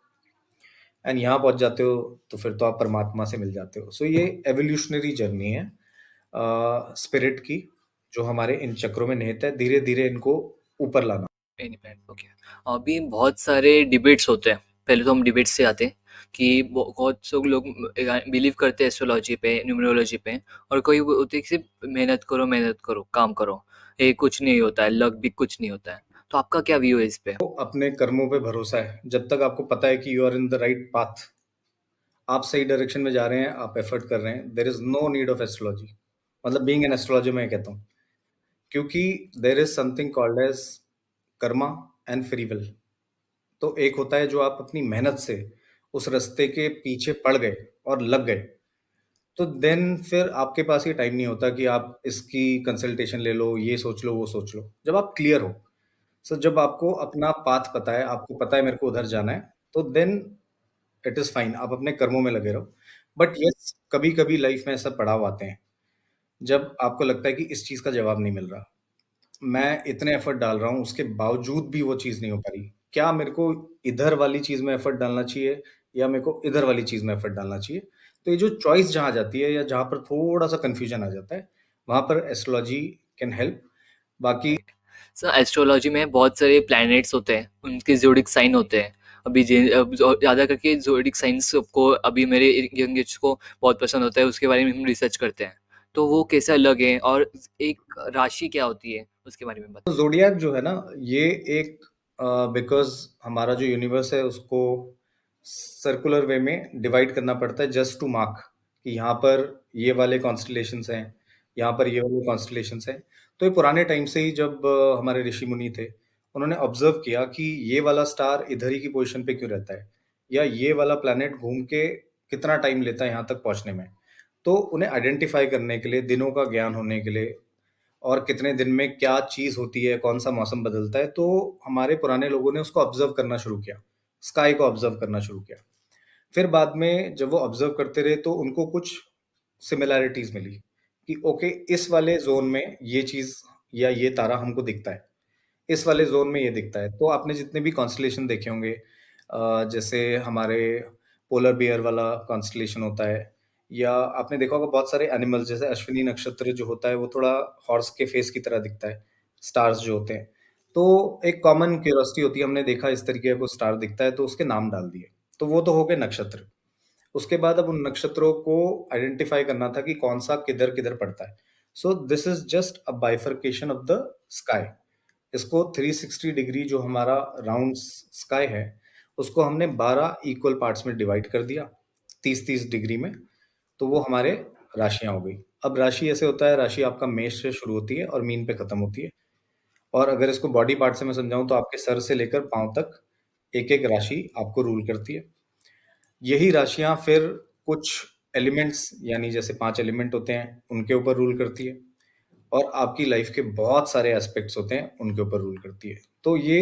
एंड यहाँ पहुँच जाते हो, तो फिर तो आप परमात्मा से मिल जाते हो। सो ये एवोल्यूशनरी जर्नी है स्पिरिट की, जो हमारे इन चक्रों में निहित है, धीरे-धीरे इनको ऊपर लाना। Independent okay. अभी बहुत सारे डिबेट्स होते हैं। पहले तो हम डिबेट्स से आते हैं कि बहुत से लोग बिलीव करते हैं एस्ट्रोलॉजी पे, न्यूमरोलॉजी पे, और कोई होते हैं कि सिर्फ मेहनत करो, काम करो, ये कुछ नहीं होता है, लक भी कुछ नहीं होता है। तो आपका क्या व्यू है इस पे? तो अपने कर्मों पे भरोसा है। जब तक आपको पता है कि you are in the right path, आप सही डायरेक्शन में जा रहे हैं, आप एफर्ट कर रहे हैं, there is no need of astrology. मतलब बीइंग एन एस्ट्रोलॉजर मैं कहता हूँ, क्योंकि there is something called as karma and free will. तो एक होता है जो आप अपनी मेहनत से उस रास्ते के पीछे पड़ गए और लग गए, तो देन फिर आपके पास ये टाइम नहीं होता कि आप इसकी कंसल्टेशन ले लो, ये सोच लो, वो सोच लो। जब आप क्लियर हो, सो जब आपको अपना पाथ पता है, आपको पता है मेरे को उधर जाना है, तो देन इट इज़ फाइन, आप अपने कर्मों में लगे रहो। बट येस, कभी-कभी लाइफ में ऐसा पड़ाव आते हैं, जब आपको लगता है कि इस चीज़ का जवाब नहीं मिल रहा। मैं इतने एफर्ट डाल रहा हूँ, उसके बावजूद भी वो चीज़ नहीं हो पा रही। क्या मेरे को इधर वाली चीज़ में एफर्ट डालना चाहिए या मेरे को इधर वाली चीज़ में एफर्ट डालना चाहिए? तो ये जो चॉइस जहाँ आ जाती है या जहाँ पर थोड़ा-सा कन्फ्यूजन आ जाता है, वहाँ पर एस्ट्रोलॉजी कैन हेल्प। बाकी राइट। सर एस्ट्रोलॉजी में बहुत सारे प्लैनेट्स होते हैं, उनके ज़ोडिक साइन होते हैं। अभी ज़्यादा करके ज़ोडिक साइंस को अभी मेरे यंग एज को बहुत पसंद होता है, उसके बारे में हम रिसर्च करते हैं। तो वो कैसे अलग है और एक राशि क्या होती है, उसके बारे में तो बताइए। ज़ोडिएक जो है ना, ये एक बिकॉज़ हमारा जो यूनिवर्स है उसको सर्कुलर वे में डिवाइड करना पड़ता है जस्ट टू मार्क कि यहाँ पर ये वाले कॉन्स्टेलेशंस हैं, यहाँ पर ये वाले कॉन्स्टेलेशंस हैं। तो ये पुराने टाइम से ही जब हमारे ऋषि मुनि थे, उन्होंने ऑब्ज़र्व किया कि ये वाला स्टार इधर ही की पोज़ीशन पे क्यों रहता है? या ये वाला प्लैनेट घूम के कितना टाइम लेता है यहाँ तक पहुँचने में? तो उन्हें आइडेंटिफ़ाई करने के लिए, दिनों का ज्ञान होने के लिए और कितने दिन में क्या चीज़ होती है, कौन-सा मौसम बदलता है, तो हमारे पुराने लोगों ने उसको ऑब्ज़र्व करना शुरू किया। स्काई को ऑब्ज़र्व करना शुरू किया। फिर बाद में जब वो ऑब्ज़र्व करते रहे तो उनको कुछ सिमिलैरिटीज़ मिली कि ओके इस वाले ज़ोन में ये चीज़ या ये तारा हमको दिखता है। इस वाले ज़ोन में ये दिखता है। तो आपने जितने भी कॉन्स्टेलेशन देखे होंगे जैसे हमारे पोलर बियर वाला कॉन्स्टेलेशन होता है या आपने देखा होगा बहुत सारे एनिमल्स जैसे अश्विनी नक्षत्र जो होता है वो थोड़ा हॉर्स के फेस की तरह दिखता है, स्टार्स जो होते हैं। तो एक कॉमन क्यूरियोसिटी होती है, हमने देखा इस तरीके का कोई स्टार दिखता है तो उसके नाम डाल दिए। तो वो तो हो गए नक्षत्र। उसके बाद अब उन नक्षत्रों को आइडेंटिफ़ाई करना था कि कौन-सा किधर-किधर पड़ता है। So this is just a bifurcation of the sky. इसको 360 डिग्री जो हमारा राउंड स्काई है, उसको हमने 12 इक्वल पार्ट्स में डिवाइड कर दिया, 30-30 डिग्री में, तो वो हमारे राशियाँ हो गई। अब राशि ऐसे होता है, राशि आपका मेष से शुरू होती है और मीन पे खत्म होती है। और अगर इसको बॉडी पार्ट से मैं समझाऊँ तो आपके सर से लेकर पाँव तक एक-एक राशि आपको रूल करती है। यही राशियाँ फिर कुछ एलिमेंट्स यानी जैसे 5 एलिमेंट होते हैं, उनके ऊपर रूल करती है और आपकी लाइफ़ के बहुत सारे एस्पेक्ट्स होते हैं, उनके ऊपर रूल करती है। तो ये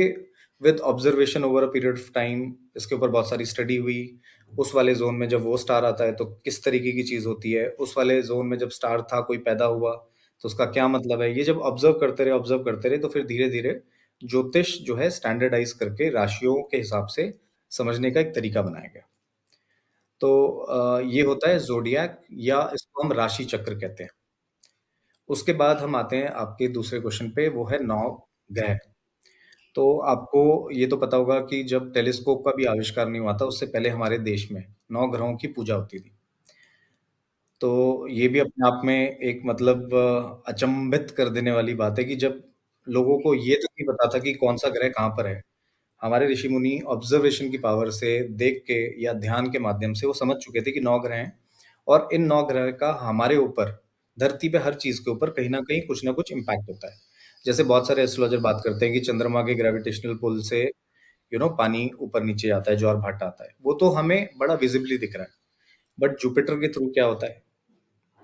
with observation over a period of time इसके ऊपर बहुत सारी स्टडी हुई। उस वाले ज़ोन में जब वो स्टार आता है, तो किस तरीके की चीज़ होती है? उस वाले ज़ोन में जब स्टार था, कोई पैदा हुआ, तो उसका क्या मतलब है? ये जब ऑब्ज़र्व करते रहे, तो फिर धीरे-धीरे ज्योतिष जो है स्टैंडर्डाइज़ करके राशियों के हिसाब से समझने का एक तरीका बनाया गया। तो ये होता है ज़ोडिएक या इसको हम राशि चक्र कहते हैं। उसके बाद हम आते हैं आपके दूसरे क्वेश्चन पे, वो है 9 ग्रह। तो आपको ये तो पता होगा कि जब टेलीस्कोप का भी आविष्कार नहीं हुआ था, उससे पहले हमारे देश में 9 ग्रहों की पूजा होती थी। तो ये भी अपने आप में एक मतलब अचंभित कर देने वाली बात है कि जब लोगों को ये तक नहीं पता था कि कौन-सा ग्रह कहाँ पर है। हमारे ऋषि-मुनि ऑब्ज़र्वेशन की पावर से देख के या ध्यान के माध्यम से वो समझ चुके थे कि 9 ग्रह हैं और इन 9 ग्रह का हमारे ऊपर, धरती पे हर चीज़ के ऊपर कहीं न कहीं कुछ न कुछ इम्पैक्ट होता है। जैसे बहुत सारे एस्ट्रोलॉजर बात करते हैं कि चंद्रमा के ग्रेविटेशनल पुल से पानी ऊपर-नीचे जाता है, ज्वार-भाटा आता है। वो तो हमें बड़ा विज़िबली दिख रहा है। बट जुपिटर के थ्रू क्या होता है?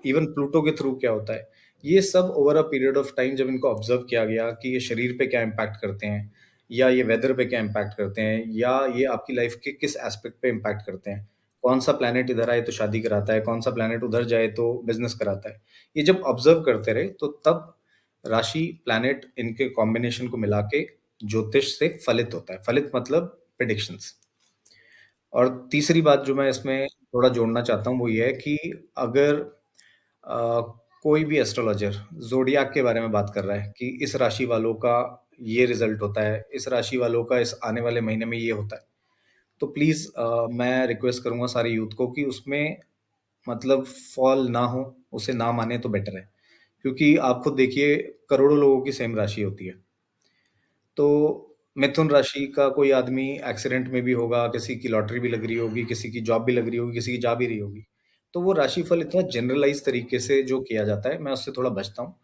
इवन प्लूटो के थ्रू क्या होता है? ये सब over a period of time जब इनको ऑब्ज़र्व किया गया कि ये शरीर पे क्या इम्पैक्ट करते हैं, या ये वेदर पे क्या इम्पैक्ट करते हैं, या ये आपकी लाइफ़ के किस एस्पेक्ट पे इम्पैक्ट करते हैं। कौन-सा प्लैनेट इधर आए तो शादी कराता है, कौन-सा प्लैनेट उधर जाए तो बिज़नेस कराता है। ये जब ऑब्ज़र्व करते रहे तो तब राशि, प्लैनेट इनके कॉम्बिनेशन को मिला के ज्योतिष से फलित होता है। फलित मतलब प्रेडिक्शंस। और तीसरी बात जो मैं इसमें थोड़ा जोड़ना चाहता हूँ वो ये है कि अगर अ, कोई भी एस्ट्रोलॉजर ज़ोडिएक के बारे में बात कर रहा है कि इस राशि वालों का ये रिज़ल्ट होता है, इस राशि वालों का इस आने वाले महीने में ये होता है। तो प्लीज़ मैं रिक्वेस्ट करूँगा सारे यूथ को कि उसमें मतलब फ़ॉल ना हो, उसे ना माने तो बेटर है। क्योंकि आप खुद देखिए करोड़ों लोगों की सेम राशि होती है। तो मिथुन राशि का कोई आदमी एक्सीडेंट में भी होगा, किसी की लॉटरी भी लग रही होगी, किसी की जॉब भी लग रही होगी, किसी की जा भी रही होगी। तो वो राशिफल इतना जनरलाइज़ तरीके से जो किया जाता है, मैं उससे थोड़ा बचता हूँ।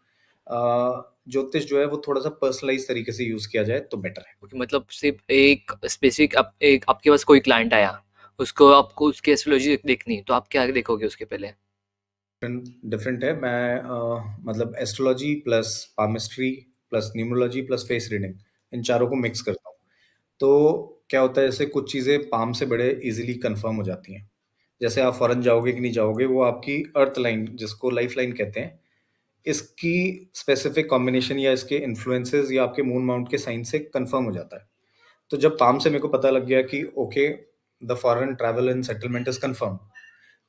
ज्योतिष जो है वो थोड़ा-सा पर्सनलाइज़ तरीके से यूज़ किया जाए तो बेटर है। ओके, मतलब सिर्फ एक स्पेसिफिक एक आपके पास कोई क्लाइंट आया, उसको आपको उसकी एस्ट्रोलॉजी देखनी, तो आप क्या देखोगे उसके पहले? डिफरेंट डिफरेंट है। मैं मतलब astrology plus palmistry plus numerology plus face reading in चारों को मिक्स करता हूँ। तो क्या होता है जैसे कुछ चीज़ें पाम से बड़े ईज़िली कन्फर्म हो जाती हैं। जैसे आप फ़ॉरेन जाओगे कि नहीं जाओगे वो आपकी अर्थ लाइन जिसको लाइफ़ लाइन कहते हैं, इसकी स्पेसिफिक कॉम्बिनेशन या इसके इन्फ्लुएंसेस या आपके मून माउंट के साइन से कन्फर्म हो जाता है। तो जब पाम से मेरे को पता लग गया कि okay the foreign travel and settlement is confirm,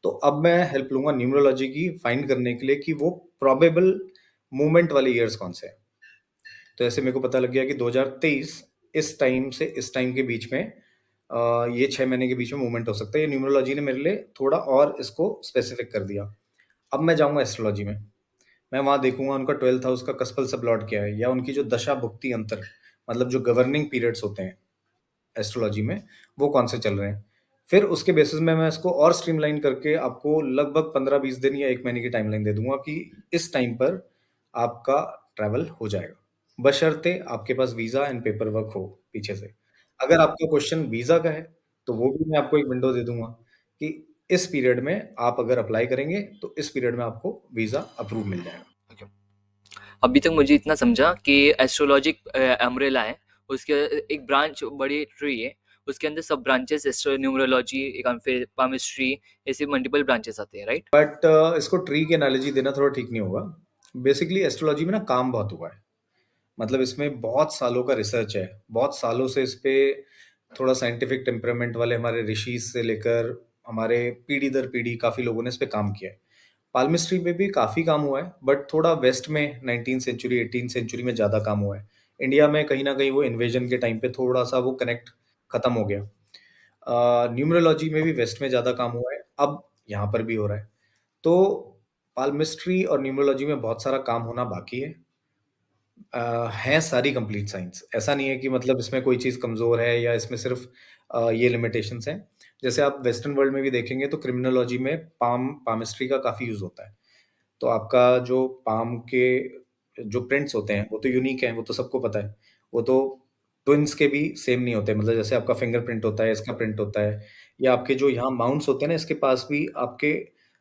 तो अब मैं हेल्प लूँगा न्यूमरोलॉजी की फाइंड करने के लिए कि वो प्रोबेबल मूवमेंट वाले ईयर्स कौन से हैं। तो ऐसे मेरे को पता लग गया कि 2023 इस टाइम से इस टाइम के बीच में ये 6 महीने के बीच में मूवमेंट हो सकता है। ये न्यूमरोलॉजी ने मेरे लिए थोड़ा और इसको स्पेसिफिक कर दिया। अब मैं जाऊँगा एस्ट्रोलॉजी में। मैं वहाँ देखूँगा उनका 12th हाउस का कस्पल सब लॉर्ड क्या है या उनकी जो दशा भुक्ति अंतर मतलब जो गवर्निंग पीरियड्स होते हैं एस्ट्रोलॉजी में, वो कौन से चल रहे हैं। फिर उसके बेसिस में मैं इसको और स्ट्रीमलाइन करके आपको लगभग 15-20 दिन या 1 महीने की टाइमलाइन दे दूँगा कि इस टाइम पर आपका ट्रैवल हो जाएगा। बशर्ते आपके पास वीज़ा एंड पेपर वर्क हो पीछे से। अगर आपका क्वेश्चन वीज़ा का है, तो वो भी मैं आपको एक विंडो दे दूँगा कि इस पीरियड में आप अगर अप्लाई करेंगे, तो इस पीरियड में आपको वीज़ा अप्रूव मिल जाएगा। ओके। अभी तक मुझे इतना समझा कि एस्ट्रोलॉजी अम्ब्रेला है, उसके एक ब्रांच बड़ी ट्री है, उसके अंदर सब ब्रांचेस एस्ट्रो न्यूमरोलॉजी फिर पामिस्ट्री, ऐसे मल्टीपल ब्रांचेस आते हैं, राइट? बट इसको ट्री की एनालॉजी देना थोड़ा ठीक नहीं होगा। बेसिकली एस्ट्रोलॉजी में ना काम बहुत हुआ है। मतलब इसमें बहुत सालों का रिसर्च है। बहुत सालों से इस पे थोड़ा साइंटिफिक टेम्परामेंट वाले हमारे ऋषि से लेकर हमारे पीढ़ी दर पीढ़ी काफ़ी लोगों ने इस पे काम किया है। पाल्मिस्ट्री पे भी काफ़ी काम हुआ है, बट थोड़ा वेस्ट में 19th सेंचुरी, 18th सेंचुरी में ज़्यादा काम हुआ है। इंडिया में कहीं न कहीं वो इन्वेजन के टाइम पे थोड़ा-सा वो कनेक्ट खत्म हो गया। न्यूमरोलॉजी में भी वेस्ट में ज़्यादा काम हुआ है, अब यहाँ पर भी हो रहा है। तो पाल्मिस्ट्री और न्यूमरोलॉजी में बहुत सारा काम होना बाकी है। हैं सारी कंप्लीट साइंस। ऐसा नहीं है कि मतलब इसमें कोई चीज़ कमज़ोर है या इसमें सिर्फ़ ये लिमिटेशंस हैं। जैसे आप वेस्टर्न वर्ल्ड में भी देखेंगे तो क्रिमिनोलॉजी में पामिस्ट्री का काफ़ी यूज़ होता है। तो आपका जो पाम के जो प्रिंट्स होते हैं, वो तो यूनिक हैं, वो तो सबको पता है। वो तो ट्विन्स के भी सेम नहीं होते, मतलब जैसे आपका फिंगरप्रिंट होता है, इसका प्रिंट होता है या आपके जो यहाँ माउंट्स होते हैं ना, इसके पास भी आपके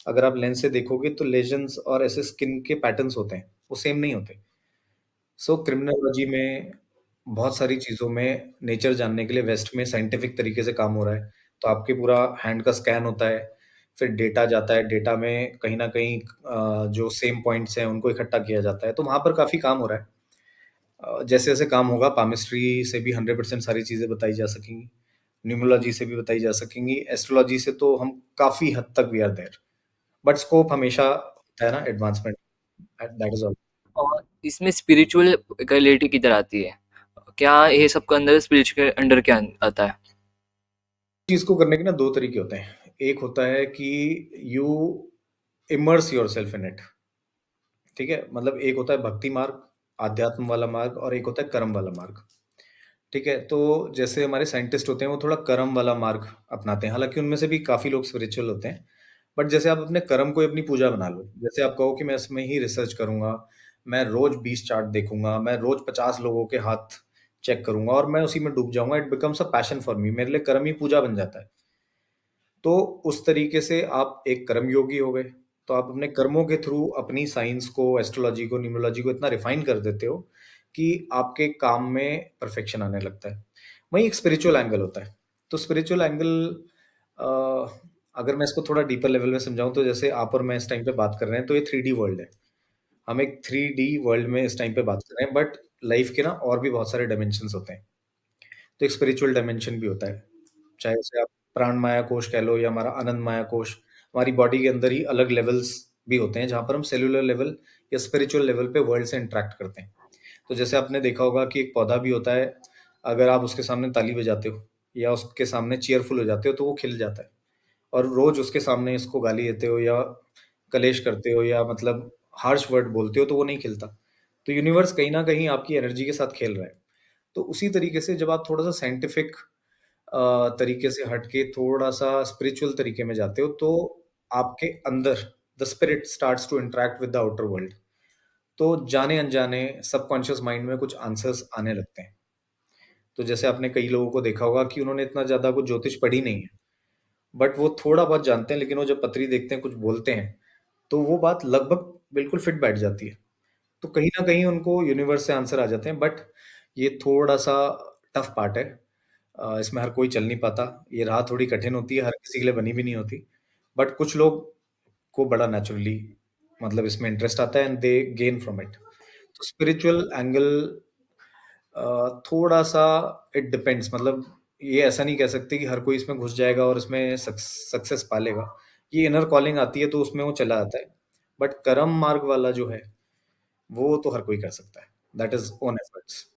अगर आप लेंस से देखोगे तो लेजेंड्स और ऐसे स्किन के पैटर्न्स होते हैं, वो सेम नहीं होते। सो क्रिमिनोलॉजी में बहुत सारी चीज़ों में नेचर जानने के लिए वेस्ट में साइंटिफिक तरीके से काम हो रहा है। तो आपके पूरा हैंड का स्कैन होता है, फिर डेटा जाता है, डेटा में कहीं न कहीं जो सेम पॉइंट्स हैं उनको इकट्ठा किया जाता है, तो वहाँ पर काफ़ी काम हो रहा है। जैसे-जैसे काम होगा पामिस्ट्री से भी 100% सारी चीज़ें बताई जा सकेंगी, न्यूमरोलॉजी से भी बताई जा सकेंगी, एस्ट्रोलॉजी से तो हम काफ़ी हद तक we are there, but scope हमेशा होता है ना एडवांसमेंट दैट इज़ ऑल। और इसमें स्पिरिचुअल रियलिटी किधर आती है? क्या ये सब के अंदर स्पिरिचुअल अंडर क्या आता है? चीज़ को करने के ना 2 तरीके होते हैं। एक होता है कि you immerse yourself in it, ठीक है? मतलब एक होता है भक्ति मार्ग, आध्यात्म वाला मार्ग और एक होता है कर्म वाला मार्ग, ठीक है? तो जैसे हमारे साइंटिस्ट होते हैं, वो थोड़ा कर्म वाला मार्ग अपनाते हैं। हालाँकि उनमें से भी काफ़ी लोग स्पिरिचुअल होते हैं। बट जैसे आप अपने कर्म को ही अपनी पूजा बना लो। जैसे आप कहो कि मैं इसमें ही रिसर्च करूँगा, मैं रोज़ 20 चार्ट देखूँगा, मैं रोज़ 50 लोगों के हाथ चेक करूँगा और मैं उसी में डूब जाऊँगा। It becomes a passion for me, मेरे लिए कर्म ही पूजा बन जाता है। तो उस तरीके से आप एक कर्मयोगी हो गए। तो आप अपने कर्मों के थ्रू अपनी साइंस को, एस्ट्रोलॉजी को, न्यूमरोलॉजी को इतना रिफाइन कर देते हो कि आपके काम में परफेक्शन आने लगता है। वहीं एक स्पिरिचुअल एंगल होता है। तो स्पिरिचुअल एंगल अ, अगर मैं इसको थोड़ा डीपर लेवल में समझाऊँ तो जैसे आप और मैं इस टाइम पे बात कर रहे हैं तो ये 3D वर्ल्ड है। हम एक 3D वर्ल्ड में इस टाइम पे बात कर रहे हैं, बट लाइफ के ना और भी बहुत सारे डायमेंशंस होते हैं। तो एक स्पिरिचुअल डायमेंशन भी होता है। चाहे उसे आप प्राण माया कोश कह लो या हमारा आनंद माया कोश, हमारी बॉडी के अंदर ही अलग लेवल्स भी होते हैं, जहाँ पर हम सेलुलर लेवल या स्पिरिचुअल लेवल पे वर्ल्ड से इंटरैक्ट करते हैं। तो जैसे आपने देखा होगा कि एक पौधा भी होता है, अगर आप उसके सामने ताली बजाते हो या उसके सामने चीयरफुल हो जाते हो, तो वो खिल जाता है और रोज़ उसके सामने इसको गाली देते हो या कलेश करते हो या मतलब हार्श वर्ड बोलते हो, तो वो नहीं खिलता। तो यूनिवर्स कहीं न कहीं आपकी एनर्जी के साथ खेल रहा है। तो उसी तरीके से जब आप थोड़ा-सा साइंटिफिक तरीके से हट के थोड़ा-सा स्पिरिचुअल तरीके में जाते हो, तो आपके अंदर the spirit starts to interact with the outer world. तो जाने-अनजाने सबकॉन्शियस माइंड में कुछ आंसर्स आने लगते हैं। तो जैसे आपने कई लोगों को देखा होगा कि उन्होंने इतना ज़्यादा कुछ ज्योतिष पढ़ी नहीं है, बट वो थोड़ा बहुत जानते हैं, लेकिन वो जब पत्री देखते हैं, कुछ बोलते हैं, तो वो बात लगभग बिल्कुल फिट बैठ जाती है। तो कहीं न कहीं उनको यूनिवर्स से आंसर आ जाते हैं, बट ये थोड़ा-सा टफ पार्ट है। इसमें हर कोई चल नहीं पाता। ये राह थोड़ी कठिन होती है, हर किसी के लिए बनी भी नहीं होती। बट कुछ लोग को बड़ा नेचुरली मतलब इसमें इंटरेस्ट आता है and they gain from it. तो स्पिरिचुअल एंगल थोड़ा-सा इट डिपेंड्स, मतलब ये ऐसा नहीं कह सकते कि हर कोई इसमें घुस जाएगा और इसमें सक्सेस पा लेगा। ये इनर कॉलिंग आती है तो उसमें वो चला आता है। बट कर्म मार्ग वाला जो है, वो तो हर कोई कर सकता है। That is own efforts.